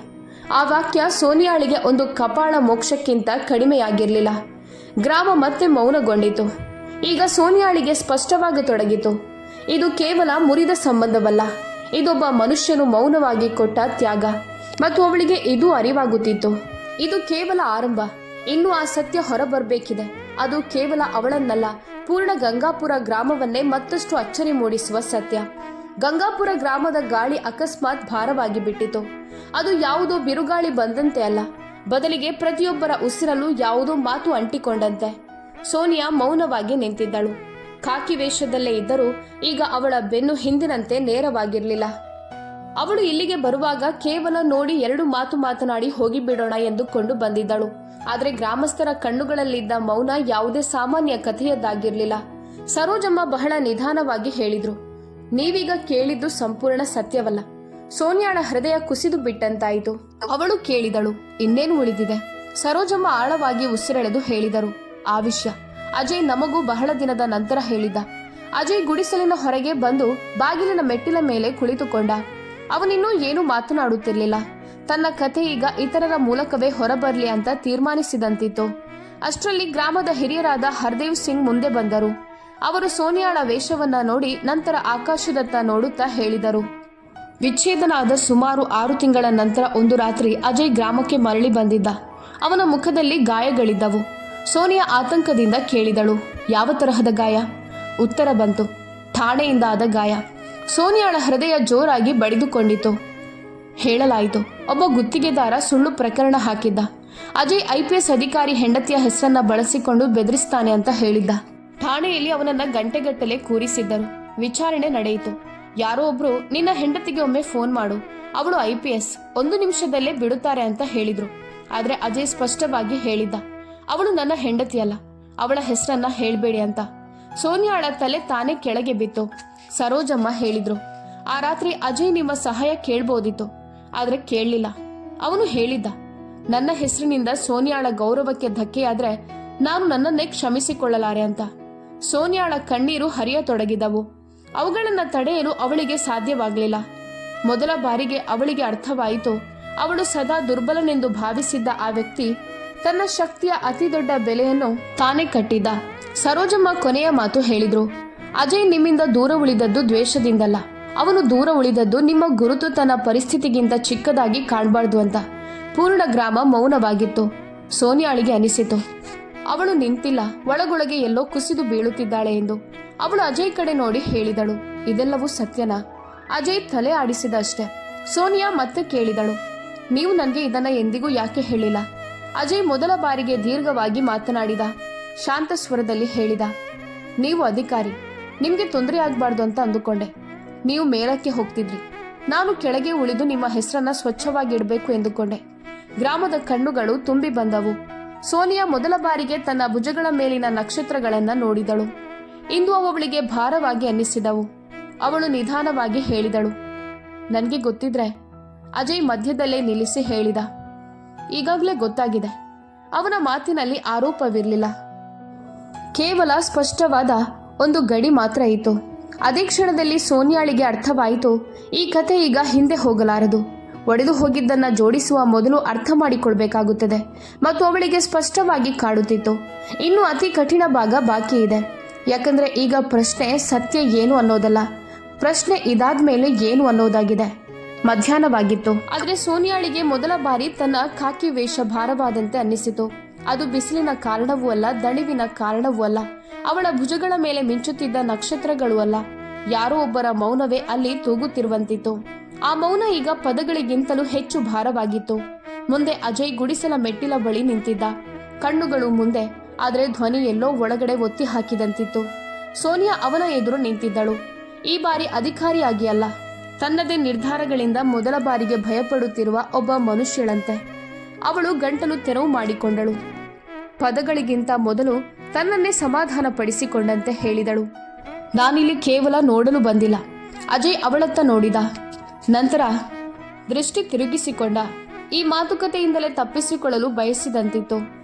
ಆ ವಾಕ್ಯ ಸೋನಿಯಾಳಿಗೆ ಒಂದು ಕಪಾಳ ಮೋಕ್ಷಕ್ಕಿಂತ ಕಡಿಮೆಯಾಗಿರಲಿಲ್ಲ. ಗ್ರಾಮ ಮತ್ತೆ ಮೌನಗೊಂಡಿತು. ಈಗ ಸೋನಿಯಾಳಿಗೆ ಸ್ಪಷ್ಟವಾಗತೊಡಗಿತು, ಇದು ಕೇವಲ ಮುರಿದ ಸಂಬಂಧವಲ್ಲ, ಇದೊಬ್ಬ ಮನುಷ್ಯನು ಮೌನವಾಗಿ ಕೊಟ್ಟ ತ್ಯಾಗ. ಮತ್ತು ಅವಳಿಗೆ ಇದು ಅರಿವಾಗುತ್ತಿತ್ತು, ಇದು ಕೇವಲ ಆರಂಭ. ಇನ್ನೂ ಆ ಸತ್ಯ ಹೊರಬರಬೇಕಿದೆ. ಅದು ಕೇವಲ ಅವಳನ್ನಲ್ಲ, ಪೂರ್ಣ ಗಂಗಾಪುರ ಗ್ರಾಮವನ್ನೇ ಮತ್ತಷ್ಟು ಅಚ್ಚರಿ ಮೂಡಿಸುವ ಸತ್ಯ. ಗಂಗಾಪುರ ಗ್ರಾಮದ ಗಾಳಿ ಅಕಸ್ಮಾತ್ ಭಾರವಾಗಿ ಬಿಟ್ಟಿತು. ಅದು ಯಾವುದೋ ಬಿರುಗಾಳಿ ಬಂದಂತೆ ಅಲ್ಲ, ಬದಲಿಗೆ ಪ್ರತಿಯೊಬ್ಬರ ಉಸಿರಲ್ಲೂ ಯಾವುದೋ ಮಾತು ಅಂಟಿಕೊಂಡಂತೆ. ಸೋನಿಯಾ ಮೌನವಾಗಿ ನಿಂತಿದ್ದಳು. ಖಾಕಿ ವೇಷದಲ್ಲೇ ಇದ್ದರೂ ಈಗ ಅವಳ ಬೆನ್ನು ಹಿಂದಿನಂತೆ ನೇರವಾಗಿರಲಿಲ್ಲ. ಅವಳು ಇಲ್ಲಿಗೆ ಬರುವಾಗ ಕೇವಲ ನೋಡಿ 2 ಮಾತು ಮಾತನಾಡಿ ಹೋಗಿಬಿಡೋಣ ಎಂದುಕೊಂಡು ಬಂದಿದ್ದಳು. ಆದರೆ ಗ್ರಾಮಸ್ಥರ ಕಣ್ಣುಗಳಲ್ಲಿದ್ದ ಮೌನ ಯಾವುದೇ ಸಾಮಾನ್ಯ ಕಥೆಯದ್ದಾಗಿರಲಿಲ್ಲ. ಸರೋಜಮ್ಮ ಬಹಳ ನಿಧಾನವಾಗಿ ಹೇಳಿದ್ರು, ನೀವೀಗ ಕೇಳಿದ್ದು ಸಂಪೂರ್ಣ ಸತ್ಯವಲ್ಲ. ಸೋನಿಯಾಳ ಹೃದಯ ಕುಸಿದು ಬಿಟ್ಟಂತಾಯಿತು. ಅವಳು ಕೇಳಿದಳು, ಇನ್ನೇನು ಉಳಿದಿದೆ? ಸರೋಜಮ್ಮ ಆಳವಾಗಿ ಉಸಿರೆಳೆದು ಹೇಳಿದರು, ಆ ವಿಷಯ ಅಜಯ್ ನಮಗೂ ಬಹಳ ದಿನದ ನಂತರ ಹೇಳಿದ್ದ. ಅಜಯ್ ಗುಡಿಸಲಿನ ಹೊರಗೆ ಬಂದು ಬಾಗಿಲಿನ ಮೆಟ್ಟಿಲ ಮೇಲೆ ಕುಳಿತುಕೊಂಡ. ಅವನಿನ್ನೂ ಏನೂ ಮಾತನಾಡುತ್ತಿರಲಿಲ್ಲ. ತನ್ನ ಕಥೆ ಈಗ ಇತರರ ಮೂಲಕವೇ ಹೊರಬರಲಿ ಅಂತ ತೀರ್ಮಾನಿಸಿದಂತಿತ್ತು. ಅಷ್ಟರಲ್ಲಿ ಗ್ರಾಮದ ಹಿರಿಯರಾದ ಹರ್ದೇವ್ ಸಿಂಗ್ ಮುಂದೆ ಬಂದರು. ಅವರು ಸೋನಿಯಾಳ ವೇಷವನ್ನ ನೋಡಿ ನಂತರ ಆಕಾಶದತ್ತ ನೋಡುತ್ತಾ ಹೇಳಿದರು, ವಿಚ್ಛೇದನ ಆದ ಸುಮಾರು 6 ತಿಂಗಳ ನಂತರ ಒಂದು ರಾತ್ರಿ ಅಜಯ್ ಗ್ರಾಮಕ್ಕೆ ಮರಳಿ ಬಂದಿದ್ದ. ಅವನ ಮುಖದಲ್ಲಿ ಗಾಯಗಳಿದ್ದವು. ಸೋನಿಯಾ ಆತಂಕದಿಂದ ಕೇಳಿದಳು, ಯಾವ ತರಹದ ಗಾಯ? ಉತ್ತರ ಬಂತು, ಠಾಣೆಯಿಂದ ಆದ ಗಾಯ. ಸೋನಿಯಾಳ ಹೃದಯ ಜೋರಾಗಿ ಬಡಿದುಕೊಂಡಿತು. ಹೇಳಲಾಯಿತು, ಒಬ್ಬ ಗುತ್ತಿಗೆದಾರ ಸುಳ್ಳು ಪ್ರಕರಣ ಹಾಕಿದ್ದ. ಅಜಯ್ IPS ಅಧಿಕಾರಿ ಹೆಂಡತಿಯ ಹೆಸರನ್ನ ಬಳಸಿಕೊಂಡು ಬೆದರಿಸ್ತಾನೆ ಅಂತ ಹೇಳಿದ್ದ. ಠಾಣೆಯಲ್ಲಿ ಅವನನ್ನ ಗಂಟೆಗಟ್ಟಲೆ ಕೂರಿಸಿದ್ದರು. ವಿಚಾರಣೆ ನಡೆಯಿತು. ಯಾರೋ ಒಬ್ರು, ನಿನ್ನ ಹೆಂಡತಿಗೆ ಒಮ್ಮೆ ಫೋನ್ ಮಾಡು, ಅವಳು IPS, 1 ನಿಮಿಷದಲ್ಲೇ ಬಿಡುತ್ತಾರೆ ಅಂತ ಹೇಳಿದ್ರು. ಆದ್ರೆ ಅಜಯ್ ಸ್ಪಷ್ಟವಾಗಿ ಹೇಳಿದ್ದ, ಅವಳು ನನ್ನ ಹೆಂಡತಿಯಲ್ಲ, ಅವಳ ಹೆಸರನ್ನ ಹೇಳ್ಬೇಡಿ ಅಂತ. ಸೋನಿಯಾಳ ತಲೆ ತಾನೇ ಕೆಳಗೆ ಬಿತ್ತು. ಸರೋಜಮ್ಮ ಹೇಳಿದ್ರು, ಆ ರಾತ್ರಿ ಅಜಯ್ ನಿಮ್ಮ ಸಹಾಯ ಕೇಳ್ಬೋದಿತ್ತು, ಆದ್ರೆ ಕೇಳಲಿಲ್ಲ. ಅವನು ಹೇಳಿದ್ದ, ನನ್ನ ಹೆಸರಿನಿಂದ ಸೋನಿಯಾಳ ಗೌರವಕ್ಕೆ ಧಕ್ಕೆಯಾದ್ರೆ ನಾನು ನನ್ನನ್ನೇ ಕ್ಷಮಿಸಿಕೊಳ್ಳಲಾರೆ ಅಂತ. ಸೋನಿಯಾಳ ಕಣ್ಣೀರು ಹರಿಯತೊಡಗಿದವು. ಅವುಗಳನ್ನ ತಡೆಯಲು ಅವಳಿಗೆ ಸಾಧ್ಯವಾಗಲಿಲ್ಲ. ಮೊದಲ ಬಾರಿಗೆ ಅವಳಿಗೆ ಅರ್ಥವಾಯಿತು, ಅವಳು ಸದಾ ದುರ್ಬಲನೆಂದು ಭಾವಿಸಿದ್ದ ಆ ವ್ಯಕ್ತಿ ತನ್ನ ಶಕ್ತಿಯ ಅತಿ ದೊಡ್ಡ ಬೆಲೆಯನ್ನು ತಾನೇ ಕಟ್ಟಿದ್ದ. ಸರೋಜಮ್ಮ ಕೊನೆಯ ಮಾತು ಹೇಳಿದ್ರು, ಅಜಯ್ ನಿಮ್ಮಿಂದ ದೂರ ಉಳಿದದ್ದು ದ್ವೇಷದಿಂದಲ್ಲ, ಅವನು ದೂರ ಉಳಿದದ್ದು ನಿಮ್ಮ ಗುರುತು ತನ್ನ ಪರಿಸ್ಥಿತಿಗಿಂತ ಚಿಕ್ಕದಾಗಿ ಕಾಣಬಾರ್ದು ಅಂತ. ಪೂರ್ಣ ಗ್ರಾಮ ಮೌನವಾಗಿತ್ತು. ಸೋನಿಯಾಳಿಗೆ ಅನಿಸಿತು, ಅವಳು ನಿಂತಿಲ್ಲ, ಒಳಗೊಳಗೆ ಎಲ್ಲೋ ಕುಸಿದು ಬೀಳುತ್ತಿದ್ದಾಳೆ ಎಂದು. ಅವಳು ಅಜಯ್ ಕಡೆ ನೋಡಿ ಹೇಳಿದಳು, ಇದೆಲ್ಲವೂ ಸತ್ಯನಾ? ಅಜಯ್ ತಲೆ ಆಡಿಸಿದ ಅಷ್ಟೆ. ಸೋನಿಯಾ ಮತ್ತೆ ಕೇಳಿದಳು, ನೀವು ನನಗೆ ಇದನ್ನ ಎಂದಿಗೂ ಯಾಕೆ ಹೇಳಿಲ್ಲ? ಅಜಯ್ ಮೊದಲ ಬಾರಿಗೆ ದೀರ್ಘವಾಗಿ ಮಾತನಾಡಿದ. ಶಾಂತ ಸ್ವರದಲ್ಲಿ ಹೇಳಿದ, ನೀವು ಅಧಿಕಾರಿ, ನಿಮ್ಗೆ ತೊಂದರೆ ಆಗ್ಬಾರ್ದು ಅಂತ ಅಂದುಕೊಂಡೆ. ನೀವು ಮೇಲಕ್ಕೆ ಹೋಗ್ತಿದ್ರಿ, ನಾನು ಕೆಳಗೆ ಉಳಿದು ನಿಮ್ಮ ಹೆಸರನ್ನ ಸ್ವಚ್ಛವಾಗಿಡಬೇಕು ಎಂದುಕೊಂಡೆ. ಗ್ರಾಮದ ಕಣ್ಣುಗಳು ತುಂಬಿ ಬಂದವು. ಸೋನಿಯಾ ಮೊದಲ ಬಾರಿಗೆ ತನ್ನ ಭುಜಗಳ ಮೇಲಿನ ನಕ್ಷತ್ರಗಳನ್ನ ನೋಡಿದಳು. ಇಂದು ಅವಳಿಗೆ ಭಾರವಾಗಿ ಅನ್ನಿಸಿದವು. ಅವಳು ನಿಧಾನವಾಗಿ ಹೇಳಿದಳು, ನನಗೆ ಗೊತ್ತಿದ್ರೆ. ಅಜಯ್ ಮಧ್ಯದಲ್ಲೇ ನಿಲ್ಲಿಸಿ ಹೇಳಿದ, ಈಗಾಗಲೇ ಗೊತ್ತಾಗಿದೆ. ಅವನ ಮಾತಿನಲ್ಲಿ ಆರೋಪವಿರಲಿಲ್ಲ, ಕೇವಲ ಸ್ಪಷ್ಟವಾದ ಒಂದು ಗಡಿ ಮಾತ್ರ ಇತ್ತು. ಅದೇ ಕ್ಷಣದಲ್ಲಿ ಸೋನಿಯಾಳಿಗೆ ಅರ್ಥವಾಯಿತು, ಈ ಕಥೆ ಈಗ ಹಿಂದೆ ಹೋಗಲಾರದು. ಒಡೆದು ಹೋಗಿದ್ದನ್ನ ಜೋಡಿಸುವ ಮೊದಲು ಅರ್ಥ ಮಾಡಿಕೊಳ್ಬೇಕಾಗುತ್ತದೆ. ಮತ್ತು ಅವಳಿಗೆ ಸ್ಪಷ್ಟವಾಗಿ ಕಾಡುತ್ತಿತ್ತು, ಇನ್ನು ಅತಿ ಕಠಿಣ ಭಾಗ ಬಾಕಿ ಇದೆ. ಯಾಕಂದ್ರೆ ಈಗ ಪ್ರಶ್ನೆ ಸತ್ಯ ಏನು ಅನ್ನೋದಲ್ಲ, ಪ್ರಶ್ನೆ ಇದಾದ್ಮೇಲೆ ಏನು ಅನ್ನೋದಾಗಿದೆ. ಮಧ್ಯಾಹ್ನವಾಗಿತ್ತು. ಆದ್ರೆ ಸೋನಿಯಾಳಿಗೆ ಮೊದಲ ಬಾರಿ ತನ್ನ ಖಾಕಿ ವೇಷ ಭಾರವಾದಂತೆ ಅನ್ನಿಸಿತು. ಅದು ಬಿಸಿಲಿನ ಕಾರಣವೂ ಅಲ್ಲ, ದಣಿವಿನ ಕಾರಣವೂ ಅಲ್ಲ, ಅವಳ ಭುಜಗಳ ಮೇಲೆ ಮಿಂಚುತ್ತಿದ್ದ ನಕ್ಷತ್ರಗಳೂ ಅಲ್ಲ. ಯಾರೋ ಒಬ್ಬರ ಮೌನವೇ ಅಲ್ಲಿ ತೂಗುತ್ತಿರುವಂತಿತ್ತು. ಆ ಮೌನ ಈಗ ಪದಗಳಿಗಿಂತಲೂ ಹೆಚ್ಚು ಭಾರವಾಗಿತ್ತು. ಮುಂದೆ ಅಜಯ್ ಗುಡಿಸಲ ಮೆಟ್ಟಿಲ ಬಳಿ ನಿಂತಿದ್ದ. ಕಣ್ಣುಗಳು ಮುಂದೆ, ಆದ್ರೆ ಧ್ವನಿ ಎಲ್ಲೋ ಒಳಗಡೆ ಒತ್ತಿ ಹಾಕಿದಂತಿತ್ತು. ಸೋನಿಯಾ ಅವನ ಎದುರು ನಿಂತಿದ್ದಳು. ಈ ಬಾರಿ ಅಧಿಕಾರಿಯಾಗಿ ಅಲ್ಲ, ತನ್ನದೇ ನಿರ್ಧಾರಗಳಿಂದ ಮೊದಲ ಬಾರಿಗೆ ಭಯಪಡುತ್ತಿರುವ ಒಬ್ಬ ಮನುಷ್ಯಳಂತೆ. ಅವಳು ಗಂಟಲು ತೆರವು ಮಾಡಿಕೊಂಡಳು. ಪದಗಳಿಗಿಂತ ಮೊದಲು ತನ್ನನ್ನೇ ಸಮಾಧಾನಪಡಿಸಿಕೊಂಡಂತೆ ಹೇಳಿದಳು. ನಾನಿಲ್ಲಿ ಕೇವಲ ನೋಡಲು ಬಂದಿಲ್ಲ. ಅಜಯ್ ಅವಳತ್ತ ನೋಡಿದ. ನಂತರ ದೃಷ್ಟಿ ತಿರುಗಿಸಿಕೊಂಡ. ಈ ಮಾತುಕತೆಯಿಂದಲೇ ತಪ್ಪಿಸಿಕೊಳ್ಳಲು ಬಯಸಿದಂತಿತ್ತು.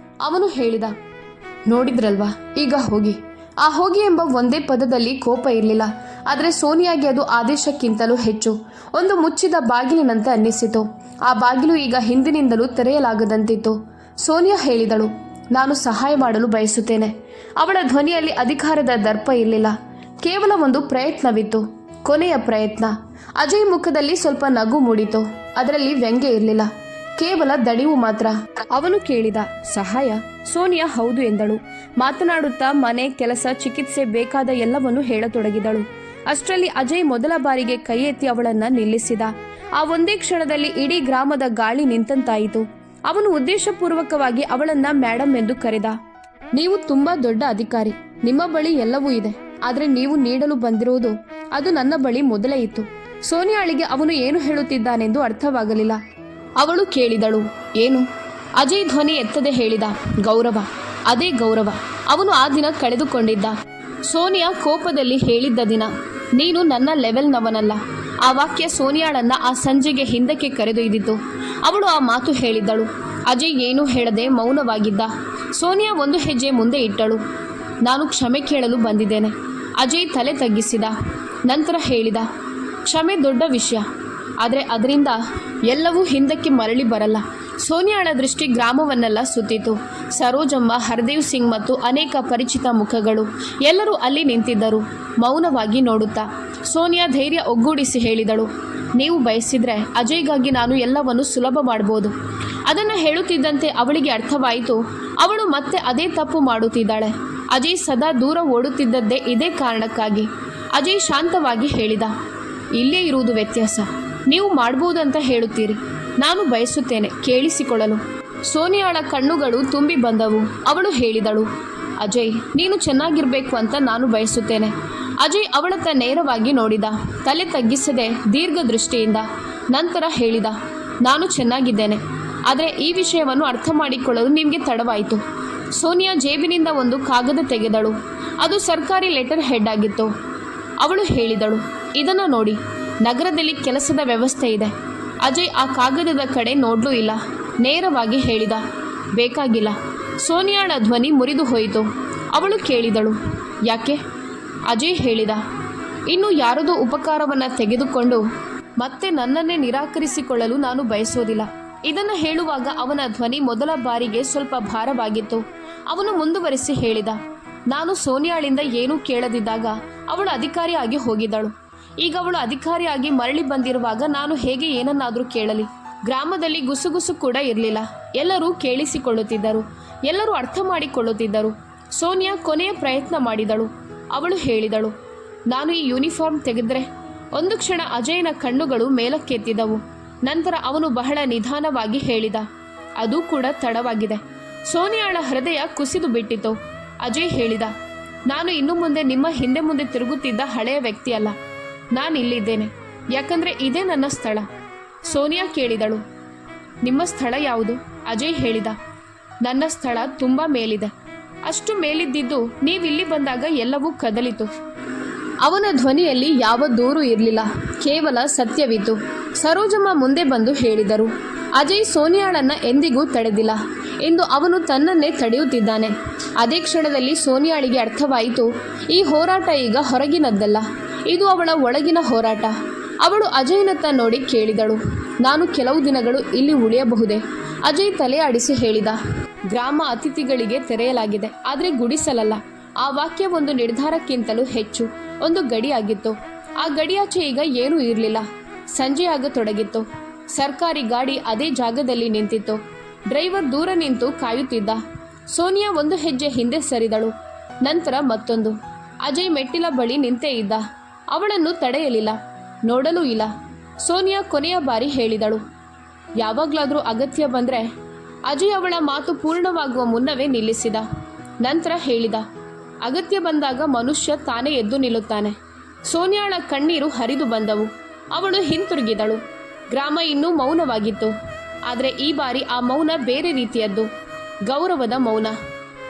ಅವನು ಹೇಳಿದ, ನೋಡಿದ್ರಲ್ವಾ, ಈಗ ಹೋಗಿ. ಆ ಹೋಗಿ ಎಂಬ ಒಂದೇ ಪದದಲ್ಲಿ ಕೋಪ ಇರಲಿಲ್ಲ. ಆದರೆ ಸೋನಿಯಾಗೆ ಅದು ಆದೇಶಕ್ಕಿಂತಲೂ ಹೆಚ್ಚು. ಒಂದು ಮುಚ್ಚಿದ ಬಾಗಿಲಿನಂತೆ ಅನ್ನಿಸಿತು. ಆ ಬಾಗಿಲು ಈಗ ಹಿಂದಿನಿಂದಲೂ ತೆರೆಯಲಾಗದಂತಿತ್ತು. ಸೋನಿಯಾ ಹೇಳಿದಳು, ನಾನು ಸಹಾಯ ಮಾಡಲು ಬಯಸುತ್ತೇನೆ. ಅವಳ ಧ್ವನಿಯಲ್ಲಿ ಅಧಿಕಾರದ ದರ್ಪ ಇರಲಿಲ್ಲ. ಕೇವಲ ಒಂದು ಪ್ರಯತ್ನವಿತ್ತು, ಕೊನೆಯ ಪ್ರಯತ್ನ. ಅಜಯ್ ಮುಖದಲ್ಲಿ ಸ್ವಲ್ಪ ನಗು ಮೂಡಿತು. ಅದರಲ್ಲಿ ವ್ಯಂಗ್ಯ ಇರಲಿಲ್ಲ, ಕೇವಲ ದಣಿವು ಮಾತ್ರ. ಅವನು ಕೇಳಿದ, ಸಹಾಯ? ಸೋನಿಯಾ ಹೌದು ಎಂದಳು. ಮಾತನಾಡುತ್ತಾ ಮನೆ, ಕೆಲಸ, ಚಿಕಿತ್ಸೆ ಬೇಕಾದ ಎಲ್ಲವನ್ನೂ ಹೇಳತೊಡಗಿದಳು. ಅಷ್ಟರಲ್ಲಿ ಅಜಯ್ ಮೊದಲ ಬಾರಿಗೆ ಕೈ ಎತ್ತಿ ಅವಳನ್ನ ನಿಲ್ಲಿಸಿದ. ಆ ಒಂದೇ ಕ್ಷಣದಲ್ಲಿ ಇಡೀ ಗ್ರಾಮದ ಗಾಳಿ ನಿಂತಂತಾಯಿತು. ಅವನು ಉದ್ದೇಶಪೂರ್ವಕವಾಗಿ ಅವಳನ್ನ ಮೇಡಮ್ ಎಂದು ಕರೆದ. ನೀವು ತುಂಬಾ ದೊಡ್ಡ ಅಧಿಕಾರಿ, ನಿಮ್ಮ ಬಳಿ ಎಲ್ಲವೂ ಇದೆ. ಆದರೆ ನೀವು ನೀಡಲು ಬಂದಿರುವುದು ಅದು ನನ್ನ ಬಳಿ ಮೊದಲೇ ಇತ್ತು. ಸೋನಿಯಾಳಿಗೆ ಅವನು ಏನು ಹೇಳುತ್ತಿದ್ದಾನೆಂದು ಅರ್ಥವಾಗಲಿಲ್ಲ. ಅವಳು ಕೇಳಿದಳು, ಏನು? ಅಜಯ್ ಧ್ವನಿ ಎತ್ತದೆ ಹೇಳಿದ, ಗೌರವ. ಅದೇ ಗೌರವ ಅವನು ಆ ದಿನ ಕಳೆದುಕೊಂಡಿದ್ದ. ಸೋನಿಯಾ ಕೋಪದಲ್ಲಿ ಹೇಳಿದ್ದ ದಿನ. ನೀನು ನನ್ನ ಲೆವೆಲ್ನವನಲ್ಲ. ಆ ವಾಕ್ಯ ಸೋನಿಯಾಳನ್ನ ಆ ಸಂಜೆಗೆ ಹಿಂದಕ್ಕೆ ಕರೆದೊಯ್ದಿತ್ತು. ಅವಳು ಆ ಮಾತು ಹೇಳಿದ್ದಳು. ಅಜಯ್ ಏನೂ ಹೇಳದೆ ಮೌನವಾಗಿದ್ದ. ಸೋನಿಯಾ ಒಂದು ಹೆಜ್ಜೆ ಮುಂದೆ ಇಟ್ಟಳು. ನಾನು ಕ್ಷಮೆ ಕೇಳಲು ಬಂದಿದ್ದೇನೆ. ಅಜಯ್ ತಲೆ ತಗ್ಗಿಸಿದ. ನಂತರ ಹೇಳಿದ, ಕ್ಷಮೆ ದೊಡ್ಡ ವಿಷಯ, ಆದರೆ ಅದರಿಂದ ಎಲ್ಲವೂ ಹಿಂದಕ್ಕೆ ಮರಳಿ ಬರಲ್ಲ. ಸೋನಿಯಾಳ ದೃಷ್ಟಿ ಗ್ರಾಮವನ್ನೆಲ್ಲ ಸುತ್ತಿತು. ಸರೋಜಮ್ಮ, ಹರ್ದೇವ್ ಸಿಂಗ್ ಮತ್ತು ಅನೇಕ ಪರಿಚಿತ ಮುಖಗಳು. ಎಲ್ಲರೂ ಅಲ್ಲಿ ನಿಂತಿದ್ದರು, ಮೌನವಾಗಿ ನೋಡುತ್ತಾ. ಸೋನಿಯಾ ಧೈರ್ಯ ಒಗ್ಗೂಡಿಸಿ ಹೇಳಿದಳು, ನೀವು ಬಯಸಿದ್ರೆ ಅಜಯ್ಗಾಗಿ ನಾನು ಎಲ್ಲವನ್ನು ಸುಲಭ ಮಾಡಬಹುದು. ಅದನ್ನು ಹೇಳುತ್ತಿದ್ದಂತೆ ಅವಳಿಗೆ ಅರ್ಥವಾಯಿತು, ಅವಳು ಮತ್ತೆ ಅದೇ ತಪ್ಪು ಮಾಡುತ್ತಿದ್ದಾಳೆ. ಅಜಯ್ ಸದಾ ದೂರ ಓಡುತ್ತಿದ್ದದ್ದೇ ಇದೇ ಕಾರಣಕ್ಕಾಗಿ. ಅಜಯ್ ಶಾಂತವಾಗಿ ಹೇಳಿದ, ಇಲ್ಲೇ ಇರುವುದು ವ್ಯತ್ಯಾಸ. ನೀವು ಮಾಡ್ಬೋದಂತ ಹೇಳುತ್ತೀರಿ, ನಾನು ಬಯಸುತ್ತೇನೆ ಕೇಳಿಸಿಕೊಳ್ಳಲು. ಸೋನಿಯಾಳ ಕಣ್ಣುಗಳು ತುಂಬಿ ಬಂದವು. ಅವಳು ಹೇಳಿದಳು, ಅಜಯ್, ನೀನು ಚೆನ್ನಾಗಿರ್ಬೇಕು ಅಂತ ನಾನು ಬಯಸುತ್ತೇನೆ. ಅಜಯ್ ಅವಳತ್ತ ನೇರವಾಗಿ ನೋಡಿದ, ತಲೆ ತಗ್ಗಿಸದೆ ದೀರ್ಘ ದೃಷ್ಟಿಯಿಂದ. ನಂತರ ಹೇಳಿದ, ನಾನು ಚೆನ್ನಾಗಿದ್ದೇನೆ, ಆದರೆ ಈ ವಿಷಯವನ್ನು ಅರ್ಥ ಮಾಡಿಕೊಳ್ಳಲು ನಿಮಗೆ ತಡವಾಯಿತು. ಸೋನಿಯಾ ಜೇಬಿನಿಂದ ಒಂದು ಕಾಗದ ತೆಗೆದಳು. ಅದು ಸರ್ಕಾರಿ ಲೆಟರ್ ಹೆಡ್ ಆಗಿತ್ತು. ಅವಳು ಹೇಳಿದಳು, ಇದನ್ನು ನೋಡಿ, ನಗರದಲ್ಲಿ ಕೆಲಸದ ವ್ಯವಸ್ಥೆ ಇದೆ. ಅಜಯ್ ಆ ಕಾಗದದ ಕಡೆ ನೋಡಲೂ ಇಲ್ಲ. ನೇರವಾಗಿ ಹೇಳಿದ, ಬೇಕಾಗಿಲ್ಲ. ಸೋನಿಯಾಳ ಧ್ವನಿ ಮುರಿದು ಹೋಯಿತು. ಅವಳು ಕೇಳಿದಳು, ಯಾಕೆ? ಅಜಯ್ ಹೇಳಿದ, ಇನ್ನು ಯಾರದೋ ಉಪಕಾರವನ್ನು ತೆಗೆದುಕೊಂಡು ಮತ್ತೆ ನನ್ನನ್ನೇ ನಿರಾಕರಿಸಿಕೊಳ್ಳಲು ನಾನು ಬಯಸೋದಿಲ್ಲ. ಇದನ್ನು ಹೇಳುವಾಗ ಅವನ ಧ್ವನಿ ಮೊದಲ ಬಾರಿಗೆ ಸ್ವಲ್ಪ ಭಾರವಾಗಿತ್ತು. ಅವನು ಮುಂದುವರಿಸಿ ಹೇಳಿದ, ನಾನು ಸೋನಿಯಾಳಿಂದ ಏನೂ ಕೇಳದಿದ್ದಾಗ ಅವಳು ಅಧಿಕಾರಿಯಾಗಿ ಹೋಗಿದ್ದಳು. ಈಗ ಅವಳು ಅಧಿಕಾರಿಯಾಗಿ ಮರಳಿ ಬಂದಿರುವಾಗ ನಾನು ಹೇಗೆ ಏನನ್ನಾದರೂ ಕೇಳಲಿ? ಗ್ರಾಮದಲ್ಲಿ ಗುಸುಗುಸು ಕೂಡ ಇರಲಿಲ್ಲ. ಎಲ್ಲರೂ ಕೇಳಿಸಿಕೊಳ್ಳುತ್ತಿದ್ದರು, ಎಲ್ಲರೂ ಅರ್ಥ ಮಾಡಿಕೊಳ್ಳುತ್ತಿದ್ದರು. ಸೋನಿಯಾ ಕೊನೆಯ ಪ್ರಯತ್ನ ಮಾಡಿದಳು. ಅವಳು ಹೇಳಿದಳು, ನಾನು ಈ ಯೂನಿಫಾರ್ಮ್ ತೆಗೆದ್ರೆ? ಒಂದು ಕ್ಷಣ ಅಜಯನ ಕಣ್ಣುಗಳು ಮೇಲಕ್ಕೆತ್ತಿದವು. ನಂತರ ಅವನು ಬಹಳ ನಿಧಾನವಾಗಿ ಹೇಳಿದ, ಅದು ಕೂಡ ತಡವಾಗಿದೆ. ಸೋನಿಯಾಳ ಹೃದಯ ಕುಸಿದು ಬಿಟ್ಟಿತು. ಅಜಯ್ ಹೇಳಿದ, ನಾನು ಇನ್ನು ಮುಂದೆ ನಿಮ್ಮ ಹಿಂದೆ ಮುಂದೆ ತಿರುಗುತ್ತಿದ್ದ ಹಳೆಯ ವ್ಯಕ್ತಿಯಲ್ಲ. ನಾನಿಲ್ಲಿದ್ದೇನೆ, ಯಾಕಂದರೆ ಇದೇ ನನ್ನ ಸ್ಥಳ. ಸೋನಿಯಾ ಕೇಳಿದಳು, ನಿಮ್ಮ ಸ್ಥಳ ಯಾವುದು? ಅಜಯ್ ಹೇಳಿದ, ನನ್ನ ಸ್ಥಳ ತುಂಬ ಮೇಲಿದೆ. ಅಷ್ಟು ಮೇಲಿದ್ದಿದ್ದು ನೀವಿಲ್ಲಿ ಬಂದಾಗ ಎಲ್ಲವೂ ಕದಲಿತು. ಅವನ ಧ್ವನಿಯಲ್ಲಿ ಯಾವ ದೂರು ಇರಲಿಲ್ಲ, ಕೇವಲ ಸತ್ಯವಿತ್ತು. ಸರೋಜಮ್ಮ ಮುಂದೆ ಬಂದು ಹೇಳಿದರು, ಅಜಯ್ ಸೋನಿಯಾಳನ್ನ ಎಂದಿಗೂ ತಡೆದಿಲ್ಲ. ಎಂದು ಅವನು ತನ್ನನ್ನೇ ತಡೆಯುತ್ತಿದ್ದಾನೆ. ಅದೇ ಕ್ಷಣದಲ್ಲಿ ಸೋನಿಯಾಳಿಗೆ ಅರ್ಥವಾಯಿತು, ಈ ಹೋರಾಟ ಈಗ ಹೊರಗಿನದ್ದಲ್ಲ, ಇದು ಅವಳ ಒಳಗಿನ ಹೋರಾಟ. ಅವಳು ಅಜಯ್ನತ್ತ ನೋಡಿ ಕೇಳಿದಳು, ನಾನು ಕೆಲವು ದಿನಗಳು ಇಲ್ಲಿ ಉಳಿಯಬಹುದೇ? ಅಜಯ್ ತಲೆ ಆಡಿಸಿ ಹೇಳಿದ, ಗ್ರಾಮ ಅತಿಥಿಗಳಿಗೆ ತೆರೆಯಲಾಗಿದೆ, ಆದರೆ ಗುಡಿಸಲಲ್ಲ. ಆ ವಾಕ್ಯ ಒಂದು ನಿರ್ಧಾರಕ್ಕಿಂತಲೂ ಹೆಚ್ಚು, ಒಂದು ಗಡಿಯಾಗಿತ್ತು. ಆ ಗಡಿಯಾಚೆ ಈಗ ಏನೂ ಇರಲಿಲ್ಲ. ಸಂಜೆಯಾಗತೊಡಗಿತ್ತು. ಸರ್ಕಾರಿ ಗಾಡಿ ಅದೇ ಜಾಗದಲ್ಲಿ ನಿಂತಿತ್ತು. ಡ್ರೈವರ್ ದೂರ ನಿಂತು ಕಾಯುತ್ತಿದ್ದ. ಸೋನಿಯಾ ಒಂದು ಹೆಜ್ಜೆ ಹಿಂದೆ ಸರಿದಳು, ನಂತರ ಮತ್ತೊಂದು. ಅಜಯ್ ಮೆಟ್ಟಿಲ ಬಳಿ ನಿಂತೇ ಇದ್ದ. ಅವಳನ್ನು ತಡೆಯಲಿಲ್ಲ, ನೋಡಲೂ ಇಲ್ಲ. ಸೋನಿಯಾ ಕೊನೆಯ ಬಾರಿ ಹೇಳಿದಳು, ಯಾವಾಗಲಾದರೂ ಅಗತ್ಯ ಬಂದರೆ? ಅಜಯ್ ಅವಳ ಮಾತು ಪೂರ್ಣವಾಗುವ ಮುನ್ನವೇ ನಿಲ್ಲಿಸಿದ. ನಂತರ ಹೇಳಿದ, ಅಗತ್ಯ ಬಂದಾಗ ಮನುಷ್ಯ ತಾನೇ ಎದ್ದು ನಿಲ್ಲುತ್ತಾನೆ. ಸೋನಿಯಾಳ ಕಣ್ಣೀರು ಹರಿದು ಬಂದವು. ಅವಳು ಹಿಂತಿರುಗಿದಳು. ಗ್ರಾಮ ಇನ್ನೂ ಮೌನವಾಗಿತ್ತು. ಆದರೆ ಈ ಬಾರಿ ಆ ಮೌನ ಬೇರೆ ರೀತಿಯದ್ದು, ಗೌರವದ ಮೌನ.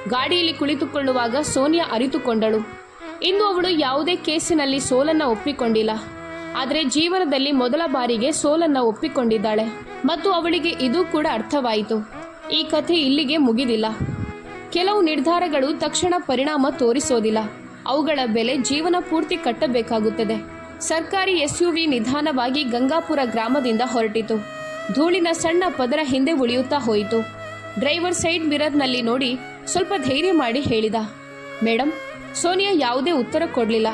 ಗಾಡಿಯಲ್ಲಿ ಕುಳಿತುಕೊಳ್ಳುವಾಗ ಸೋನಿಯಾ ಅರಿತುಕೊಂಡಳು. ಇಂದು ಅವಳು ಯಾವುದೇ ಕೇಸಿನಲ್ಲಿ ಸೋಲನ್ನ ಒಪ್ಪಿಕೊಂಡಿಲ್ಲ. ಆದರೆ ಜೀವನದಲ್ಲಿ ಮೊದಲ ಬಾರಿಗೆ ಸೋಲನ್ನ ಒಪ್ಪಿಕೊಂಡಿದ್ದಾಳೆ ಮತ್ತು ಅವಳಿಗೆ ಇದು ಕೂಡ ಅರ್ಥವಾಯಿತು. ಈ ಕಥೆ ಇಲ್ಲಿಗೆ ಮುಗಿದಿಲ್ಲ. ಕೆಲವು ನಿರ್ಧಾರಗಳು ತಕ್ಷಣ ಪರಿಣಾಮ ತೋರಿಸೋದಿಲ್ಲ. ಅವುಗಳ ಬೆಲೆ ಜೀವನ ಪೂರ್ತಿ ಕಟ್ಟಬೇಕಾಗುತ್ತದೆ. ಸರ್ಕಾರಿ SUV ನಿಧಾನವಾಗಿ ಗಂಗಾಪುರ ಗ್ರಾಮದಿಂದ ಹೊರಟಿತು. ಧೂಳಿನ ಸಣ್ಣ ಪದರ ಹಿಂದೆ ಉಳಿಯುತ್ತಾ ಹೋಯಿತು. ಡ್ರೈವರ್ ಸೈಡ್ ಮಿರರ್ನಲ್ಲಿ ನೋಡಿ ಸ್ವಲ್ಪ ಧೈರ್ಯ ಮಾಡಿ ಹೇಳಿದ, ಮೇಡಮ್. ಸೋನಿಯಾ ಯಾವುದೇ ಉತ್ತರ ಕೊಡಲಿಲ್ಲ.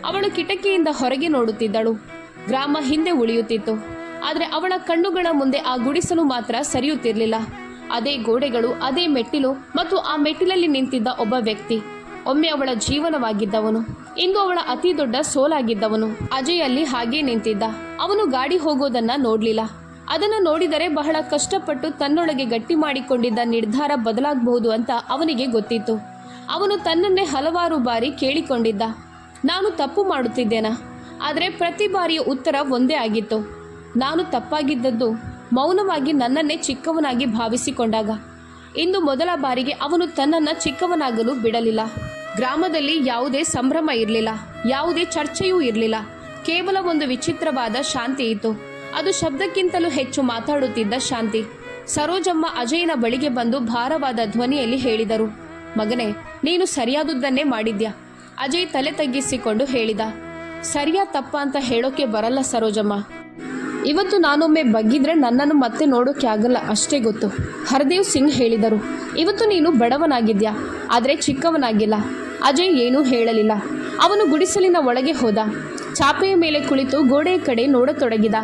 ಅವಳು ಕಿಟಕಿಯಿಂದ ಹೊರಗೆ ನೋಡುತ್ತಿದ್ದಳು. ಗ್ರಾಮ ಹಿಂದೆ ಉಳಿಯುತ್ತಿತ್ತು. ಆದರೆ ಅವಳ ಕಣ್ಣುಗಳ ಮುಂದೆ ಆ ಗುಡಿಸಲು ಮಾತ್ರ ಸರಿಯುತ್ತಿರಲಿಲ್ಲ. ಅದೇ ಗೋಡೆಗಳು, ಅದೇ ಮೆಟ್ಟಿಲು ಮತ್ತು ಆ ಮೆಟ್ಟಿಲಲ್ಲಿ ನಿಂತಿದ್ದ ಒಬ್ಬ ವ್ಯಕ್ತಿ. ಒಮ್ಮೆ ಅವಳ ಜೀವನವಾಗಿದ್ದವನು, ಇಂದು ಅವಳ ಅತಿ ದೊಡ್ಡ ಸೋಲಾಗಿದ್ದವನು. ಅಜಯ್ ಅಲ್ಲಿ ಹಾಗೇ ನಿಂತಿದ್ದ. ಅವನು ಗಾಡಿ ಹೋಗೋದನ್ನ ನೋಡ್ಲಿಲ್ಲ. ಅದನ್ನು ನೋಡಿದರೆ ಬಹಳ ಕಷ್ಟಪಟ್ಟು ತನ್ನೊಳಗೆ ಗಟ್ಟಿ ಮಾಡಿಕೊಂಡಿದ್ದ ನಿರ್ಧಾರ ಬದಲಾಗಬಹುದು ಅಂತ ಅವನಿಗೆ ಗೊತ್ತಿತ್ತು. ಅವನು ತನ್ನನ್ನೇ ಹಲವಾರು ಬಾರಿ ಕೇಳಿಕೊಂಡಿದ್ದ, ನಾನು ತಪ್ಪು ಮಾಡುತ್ತಿದ್ದೇನಾ? ಆದರೆ ಪ್ರತಿ ಬಾರಿಯ ಉತ್ತರ ಒಂದೇ ಆಗಿತ್ತು, ನಾನು ತಪ್ಪಾಗಿದ್ದದ್ದು ಮೌನವಾಗಿ ನನ್ನನ್ನೇ ಚಿಕ್ಕವನಾಗಿ ಭಾವಿಸಿಕೊಂಡಾಗ. ಇಂದು ಮೊದಲ ಬಾರಿಗೆ ಅವನು ತನ್ನನ್ನು ಚಿಕ್ಕವನಾಗಲು ಬಿಡಲಿಲ್ಲ. ಗ್ರಾಮದಲ್ಲಿ ಯಾವುದೇ ಸಂಭ್ರಮ ಇರಲಿಲ್ಲ, ಯಾವುದೇ ಚರ್ಚೆಯೂ ಇರಲಿಲ್ಲ. ಕೇವಲ ಒಂದು ವಿಚಿತ್ರವಾದ ಶಾಂತಿ ಇತ್ತು. ಅದು ಶಬ್ದಕ್ಕಿಂತಲೂ ಹೆಚ್ಚು ಮಾತಾಡುತ್ತಿದ್ದ ಶಾಂತಿ. ಸರೋಜಮ್ಮ ಅಜಯನ ಬಳಿಗೆ ಬಂದು ಭಾರವಾದ ಧ್ವನಿಯಲ್ಲಿ ಹೇಳಿದರು, ಮಗನೇ, ನೀನು ಸರಿಯಾದುದನ್ನೇ ಮಾಡಿದ್ಯಾ. ಅಜಯ್ ತಲೆ ತಗ್ಗಿಸಿಕೊಂಡು ಹೇಳಿದ, ಸರಿಯಾ ತಪ್ಪ ಅಂತ ಹೇಳೋಕೆ ಬರಲ್ಲ ಸರೋಜಮ್ಮ. ಇವತ್ತು ನಾನೊಮ್ಮೆ ಬಗ್ಗಿದ್ರೆ ನನ್ನನ್ನು ಮತ್ತೆ ನೋಡೋಕೆ ಆಗಲ್ಲ, ಅಷ್ಟೇ ಗೊತ್ತು. ಹರದೇವ್ ಸಿಂಗ್ ಹೇಳಿದರು, ಇವತ್ತು ನೀನು ಬಡವನಾಗಿದ್ಯಾ, ಆದರೆ ಚಿಕ್ಕವನಾಗಿಲ್ಲ. ಅಜಯ್ ಏನೂ ಹೇಳಲಿಲ್ಲ. ಅವನು ಗುಡಿಸಲಿನ ಒಳಗೆ ಹೋದ. ಚಾಪೆಯ ಮೇಲೆ ಕುಳಿತು ಗೋಡೆಯ ಕಡೆ ನೋಡತೊಡಗಿದ.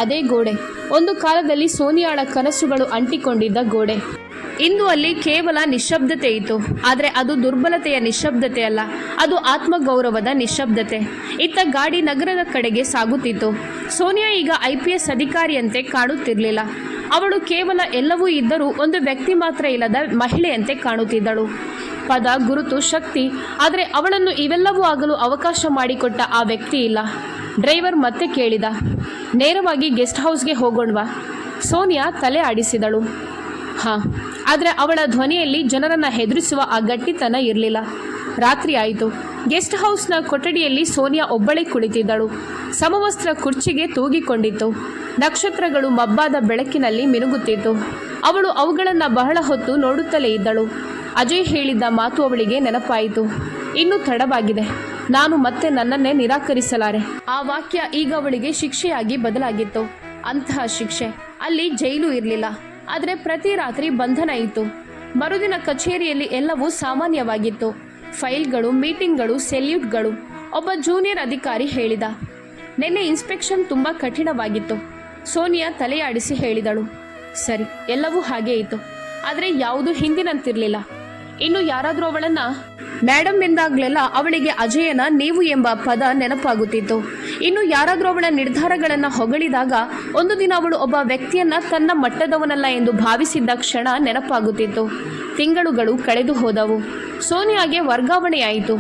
ಅದೇ ಗೋಡೆ, ಒಂದು ಕಾಲದಲ್ಲಿ ಸೋನಿಯಾಳ ಕನಸುಗಳು ಅಂಟಿಕೊಂಡಿದ್ದ ಗೋಡೆ. ಇಂದು ಅಲ್ಲಿ ಕೇವಲ ನಿಶ್ಶಬ್ದತೆ ಇತ್ತು. ಆದರೆ ಅದು ದುರ್ಬಲತೆಯ ನಿಶ್ಶಬ್ದತೆ ಅಲ್ಲ, ಅದು ಆತ್ಮಗೌರವದ ನಿಶ್ಶಬ್ದತೆ. ಇತ್ತ ಗಾಡಿ ನಗರದ ಕಡೆಗೆ ಸಾಗುತ್ತಿತ್ತು. ಸೋನಿಯಾ ಈಗ IPS ಅಧಿಕಾರಿಯಂತೆ ಕಾಣುತ್ತಿರಲಿಲ್ಲ. ಅವಳು ಕೇವಲ ಎಲ್ಲವೂ ಇದ್ದರೂ ಒಂದು ವ್ಯಕ್ತಿ ಮಾತ್ರ ಇಲ್ಲದ ಮಹಿಳೆಯಂತೆ ಕಾಣುತ್ತಿದ್ದಳು. ಪದ, ಗುರುತು, ಶಕ್ತಿ. ಆದರೆ ಅವಳನ್ನು ಇವೆಲ್ಲವೂ ಆಗಲು ಅವಕಾಶ ಮಾಡಿಕೊಟ್ಟ ಆ ವ್ಯಕ್ತಿ ಇಲ್ಲ. ಡ್ರೈವರ್ ಮತ್ತೆ ಕೇಳಿದ, ನೇರವಾಗಿ ಗೆಸ್ಟ್ ಹೌಸ್ಗೆ ಹೋಗೋಣವಾ? ಸೋನಿಯಾ ತಲೆ ಆಡಿಸಿದಳು. ಹಾಂ. ಆದರೆ ಅವಳ ಧ್ವನಿಯಲ್ಲಿ ಜನರನ್ನು ಹೆದರಿಸುವ ಆ ಗಟ್ಟಿತನ ಇರಲಿಲ್ಲ. ರಾತ್ರಿ ಆಯಿತು. ಗೆಸ್ಟ್ ಹೌಸ್ನ ಕೊಠಡಿಯಲ್ಲಿ ಸೋನಿಯಾ ಒಬ್ಬಳೇ ಕುಳಿತಿದ್ದಳು. ಸಮವಸ್ತ್ರ ಕುರ್ಚಿಗೆ ತೂಗಿಕೊಂಡಿತ್ತು. ನಕ್ಷತ್ರಗಳು ಮಬ್ಬಾದ ಬೆಳಕಿನಲ್ಲಿ ಮಿನುಗುತ್ತಿತ್ತು. ಅವಳು ಅವುಗಳನ್ನು ಬಹಳ ಹೊತ್ತು ನೋಡುತ್ತಲೇ ಇದ್ದಳು. ಅಜಯ್ ಹೇಳಿದ್ದ ಮಾತು ಅವಳಿಗೆ ನೆನಪಾಯಿತು, ಇನ್ನೂ ತಡವಾಗಿದೆ, ನಾನು ಮತ್ತೆ ನನ್ನನ್ನೇ ನಿರಾಕರಿಸಲಾರೆ. ಆ ವಾಕ್ಯ ಈಗ ಅವಳಿಗೆ ಶಿಕ್ಷೆಯಾಗಿ ಬದಲಾಗಿತ್ತು. ಅಂತಹ ಶಿಕ್ಷೆ. ಅಲ್ಲಿ ಜೈಲು ಇರಲಿಲ್ಲ, ಆದರೆ ಪ್ರತಿ ರಾತ್ರಿ ಬಂಧನ ಇತ್ತು. ಮರುದಿನ ಕಚೇರಿಯಲ್ಲಿ ಎಲ್ಲವೂ ಸಾಮಾನ್ಯವಾಗಿತ್ತು. ಫೈಲ್ಗಳು, ಮೀಟಿಂಗ್ಗಳು, ಸೆಲ್ಯೂಟ್ಗಳು. ಒಬ್ಬ ಜೂನಿಯರ್ ಅಧಿಕಾರಿ ಹೇಳಿದ, ನಿನ್ನೆ ಇನ್ಸ್ಪೆಕ್ಷನ್ ತುಂಬ ಕಠಿಣವಾಗಿತ್ತು. ಸೋನಿಯಾ ತಲೆಯಾಡಿಸಿ ಹೇಳಿದಳು, ಸರಿ, ಎಲ್ಲವೂ ಹಾಗೇ ಇತ್ತು. ಆದರೆ ಯಾವುದೂ ಹಿಂದಿನಂತಿರಲಿಲ್ಲ. ಇನ್ನು ಯಾರಾದರೂ ಅವಳನ್ನ ಮೇಡಮ್ ಎಂದಾಗಲೆಲ್ಲ ಅವಳಿಗೆ ಅಜಯನ ನೀವು ಎಂಬ ಪದ ನೆನಪಾಗುತ್ತಿತ್ತು. ಇನ್ನು ಯಾರಾದರೂ ಅವಳ ನಿರ್ಧಾರಗಳನ್ನು ಹೊಗಳಿದಾಗ ಒಂದು ದಿನ ಅವಳು ಒಬ್ಬ ವ್ಯಕ್ತಿಯನ್ನ ತನ್ನ ಮಟ್ಟದವನಲ್ಲ ಎಂದು ಭಾವಿಸಿದ್ದ ಕ್ಷಣ ನೆನಪಾಗುತ್ತಿತ್ತು. ತಿಂಗಳುಗಳು ಕಳೆದು ಹೋದವು. ಸೋನಿಯಾಗೆ ವರ್ಗಾವಣೆಯಾಯಿತು.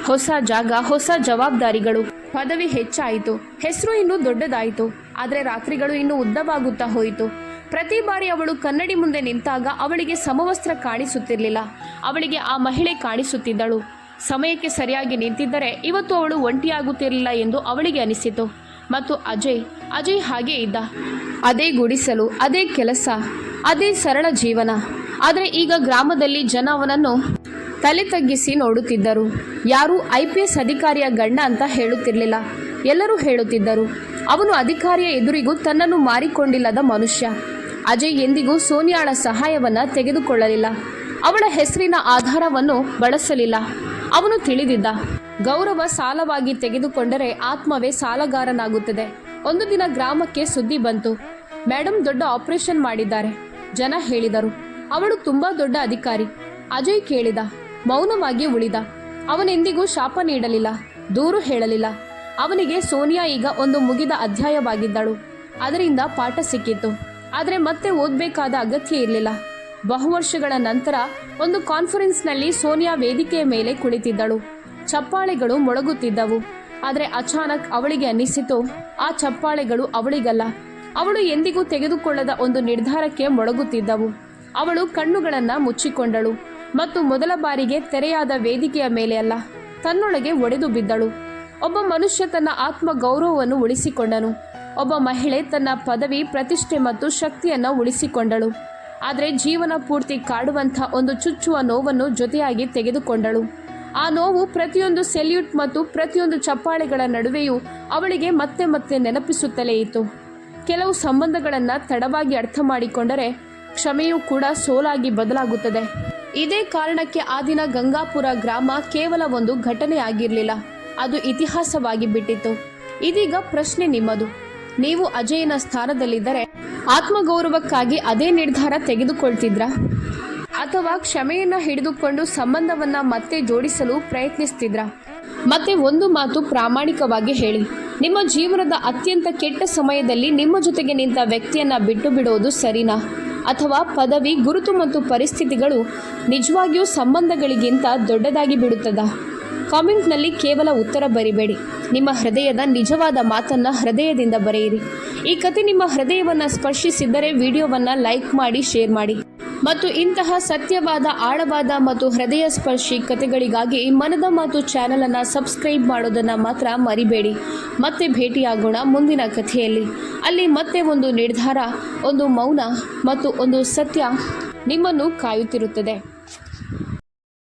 ಹೊಸ ಜಾಗ, ಹೊಸ ಜವಾಬ್ದಾರಿಗಳು. ಪದವಿ ಹೆಚ್ಚಾಯಿತು. ಹೆಸರು ಇನ್ನೂ ದೊಡ್ಡದಾಯಿತು. ಆದರೆ ರಾತ್ರಿಗಳು ಇನ್ನೂ ಉದ್ದವಾಗುತ್ತಾ ಹೋಯಿತು. ಪ್ರತಿ ಬಾರಿ ಅವಳು ಕನ್ನಡಿ ಮುಂದೆ ನಿಂತಾಗ ಅವಳಿಗೆ ಸಮವಸ್ತ್ರ ಕಾಣಿಸುತ್ತಿರಲಿಲ್ಲ. ಅವಳಿಗೆ ಆ ಮಹಿಳೆ ಕಾಣಿಸುತ್ತಿದ್ದಳು. ಸಮಯಕ್ಕೆ ಸರಿಯಾಗಿ ನಿಂತಿದ್ದರೆ ಇವತ್ತು ಅವಳು ಒಂಟಿಯಾಗುತ್ತಿರಲಿಲ್ಲ ಎಂದು ಅವಳಿಗೆ ಅನಿಸಿತು. ಮತ್ತು ಅಜಯ್ ಹಾಗೇ ಇದ್ದ. ಅದೇ ಗುಡಿಸಲು, ಅದೇ ಕೆಲಸ, ಅದೇ ಸರಳ ಜೀವನ. ಆದರೆ ಈಗ ಗ್ರಾಮದಲ್ಲಿ ಜನ ಅವನನ್ನು ತಲೆ ತಗ್ಗಿಸಿ ನೋಡುತ್ತಿದ್ದರು. ಯಾರೂ IPS ಅಧಿಕಾರಿಯ ಗಂಡ ಅಂತ ಹೇಳುತ್ತಿರಲಿಲ್ಲ. ಎಲ್ಲರೂ ಹೇಳುತ್ತಿದ್ದರು, ಅವನು ಅಧಿಕಾರಿಯ ಎದುರಿಗೂ ತನ್ನನ್ನು ಮಾರಿಕೊಂಡಿಲ್ಲದ ಮನುಷ್ಯ. ಅಜಯ್ ಎಂದಿಗೂ ಸೋನಿಯಾಳ ಸಹಾಯವನ್ನು ತೆಗೆದುಕೊಳ್ಳಲಿಲ್ಲ. ಅವಳ ಹೆಸರಿನ ಆಧಾರವನ್ನು ಬಳಸಲಿಲ್ಲ. ಅವನು ತಿಳಿದಿದ್ದ, ಗೌರವ ಸಾಲವಾಗಿ ತೆಗೆದುಕೊಂಡರೆ ಆತ್ಮವೇ ಸಾಲಗಾರನಾಗುತ್ತದೆ. ಒಂದು ದಿನ ಗ್ರಾಮಕ್ಕೆ ಸುದ್ದಿ ಬಂತು, ಮೇಡಮ್ ದೊಡ್ಡ ಆಪರೇಷನ್ ಮಾಡಿದ್ದಾರೆ. ಜನ ಹೇಳಿದರು, ಅವಳು ತುಂಬಾ ದೊಡ್ಡ ಅಧಿಕಾರಿ. ಅಜಯ್ ಕೇಳಿದ, ಮೌನವಾಗಿ ಉಳಿದ. ಅವನೆಂದಿಗೂ ಶಾಪ ನೀಡಲಿಲ್ಲ, ದೂರು ಹೇಳಲಿಲ್ಲ. ಅವನಿಗೆ ಸೋನಿಯಾ ಈಗ ಒಂದು ಮುಗಿದ ಅಧ್ಯಾಯವಾಗಿದ್ದಳು. ಅದರಿಂದ ಪಾಠ ಸಿಕ್ಕಿತ್ತು. ಆದರೆ ಮತ್ತೆ ಓದಬೇಕಾದ ಅಗತ್ಯ ಇರಲಿಲ್ಲ. ಬಹುವರ್ಷಗಳ ನಂತರ ಒಂದು ಕಾನ್ಫರೆನ್ಸ್ನಲ್ಲಿ ಸೋನಿಯಾ ವೇದಿಕೆಯ ಮೇಲೆ ಕುಳಿತಿದ್ದಳು. ಚಪ್ಪಾಳೆಗಳು ಮೊಳಗುತ್ತಿದ್ದವು. ಆದರೆ ಅಚಾನಕ್ ಅವಳಿಗೆ ಅನ್ನಿಸಿತು, ಆ ಚಪ್ಪಾಳೆಗಳು ಅವಳಿಗಲ್ಲ, ಅವಳು ಎಂದಿಗೂ ತೆಗೆದುಕೊಳ್ಳದ ಒಂದು ನಿರ್ಧಾರಕ್ಕೆ ಮೊಳಗುತ್ತಿದ್ದವು. ಅವಳು ಕಣ್ಣುಗಳನ್ನು ಮುಚ್ಚಿಕೊಂಡಳು. ಮತ್ತು ಮೊದಲ ಬಾರಿಗೆ ತೆರೆಯಾದ ವೇದಿಕೆಯ ಮೇಲೆ ಅಲ್ಲ, ತನ್ನೊಳಗೆ ಒಡೆದು ಬಿದ್ದಳು. ಒಬ್ಬ ಮನುಷ್ಯ ತನ್ನ ಆತ್ಮ ಗೌರವವನ್ನು ಉಳಿಸಿಕೊಂಡನು. ಒಬ್ಬ ಮಹಿಳೆ ತನ್ನ ಪದವಿ, ಪ್ರತಿಷ್ಠೆ ಮತ್ತು ಶಕ್ತಿಯನ್ನು ಉಳಿಸಿಕೊಂಡಳು. ಆದರೆ ಜೀವನ ಪೂರ್ತಿ ಕಾಡುವಂಥ ಒಂದು ಚುಚ್ಚುವ ನೋವನ್ನು ಜೊತೆಯಾಗಿ ತೆಗೆದುಕೊಂಡಳು. ಆ ನೋವು ಪ್ರತಿಯೊಂದು ಸೆಲ್ಯೂಟ್ ಮತ್ತು ಪ್ರತಿಯೊಂದು ಚಪ್ಪಾಳೆಗಳ ನಡುವೆಯೂ ಅವಳಿಗೆ ಮತ್ತೆ ಮತ್ತೆ ನೆನಪಿಸುತ್ತಲೇ ಇತ್ತು. ಕೆಲವು ಸಂಬಂಧಗಳನ್ನು ತಡವಾಗಿ ಅರ್ಥ ಮಾಡಿಕೊಂಡರೆ ಕ್ಷಮೆಯೂ ಕೂಡ ಸೋಲಾಗಿ ಬದಲಾಗುತ್ತದೆ. ಇದೇ ಕಾರಣಕ್ಕೆ ಆ ದಿನ ಗಂಗಾಪುರ ಗ್ರಾಮ ಕೇವಲ ಒಂದು ಘಟನೆ ಆಗಿರಲಿಲ್ಲ, ಅದು ಇತಿಹಾಸವಾಗಿ ಬಿಟ್ಟಿತ್ತು. ಇದೀಗ ಪ್ರಶ್ನೆ ನಿಮ್ಮದು. ನೀವು ಅಜಯನ ಸ್ಥಾನದಲ್ಲಿದ್ದರೆ ಆತ್ಮಗೌರವಕ್ಕಾಗಿ ಅದೇ ನಿರ್ಧಾರ ತೆಗೆದುಕೊಳ್ತಿದ್ರಾ? ಅಥವಾ ಕ್ಷಮೆಯನ್ನು ಹಿಡಿದುಕೊಂಡು ಸಂಬಂಧವನ್ನ ಮತ್ತೆ ಜೋಡಿಸಲು ಪ್ರಯತ್ನಿಸ್ತಿದ್ರಾ? ಮತ್ತೆ ಒಂದು ಮಾತು ಪ್ರಾಮಾಣಿಕವಾಗಿ ಹೇಳಿ, ನಿಮ್ಮ ಜೀವನದ ಅತ್ಯಂತ ಕೆಟ್ಟ ಸಮಯದಲ್ಲಿ ನಿಮ್ಮ ಜೊತೆಗೆ ನಿಂತ ವ್ಯಕ್ತಿಯನ್ನ ಬಿಟ್ಟು ಬಿಡೋದು ಸರಿನಾ? ಅಥವಾ ಪದವಿ, ಗುರುತು ಮತ್ತು ಪರಿಸ್ಥಿತಿಗಳು ನಿಜವಾಗಿಯೂ ಸಂಬಂಧಗಳಿಗಿಂತ ದೊಡ್ಡದಾಗಿ ಬಿಡುತ್ತದಾ? ಕಾಮೆಂಟ್ನಲ್ಲಿ ಕೇವಲ ಉತ್ತರ ಬರಿಬೇಡಿ, ನಿಮ್ಮ ಹೃದಯದ ನಿಜವಾದ ಮಾತನ್ನು ಹೃದಯದಿಂದ ಬರೆಯಿರಿ. ಈ ಕತೆ ನಿಮ್ಮ ಹೃದಯವನ್ನು ಸ್ಪರ್ಶಿಸಿದ್ದರೆ ವಿಡಿಯೋವನ್ನು ಲೈಕ್ ಮಾಡಿ, ಶೇರ್ ಮಾಡಿ. ಮತ್ತು ಇಂತಹ ಸತ್ಯವಾದ, ಆಳವಾದ ಮತ್ತು ಹೃದಯ ಸ್ಪರ್ಶಿ ಕತೆಗಳಿಗಾಗಿ ಮನದ ಮಾತು ಚಾನಲನ್ನು ಸಬ್ಸ್ಕ್ರೈಬ್ ಮಾಡೋದನ್ನು ಮಾತ್ರ ಮರಿಬೇಡಿ. ಮತ್ತೆ ಭೇಟಿಯಾಗೋಣ ಮುಂದಿನ ಕಥೆಯಲ್ಲಿ. ಅಲ್ಲಿ ಮತ್ತೆ ಒಂದು ನಿರ್ಧಾರ, ಒಂದು ಮೌನ ಮತ್ತು ಒಂದು ಸತ್ಯ ನಿಮ್ಮನ್ನು ಕಾಯುತ್ತಿರುತ್ತದೆ.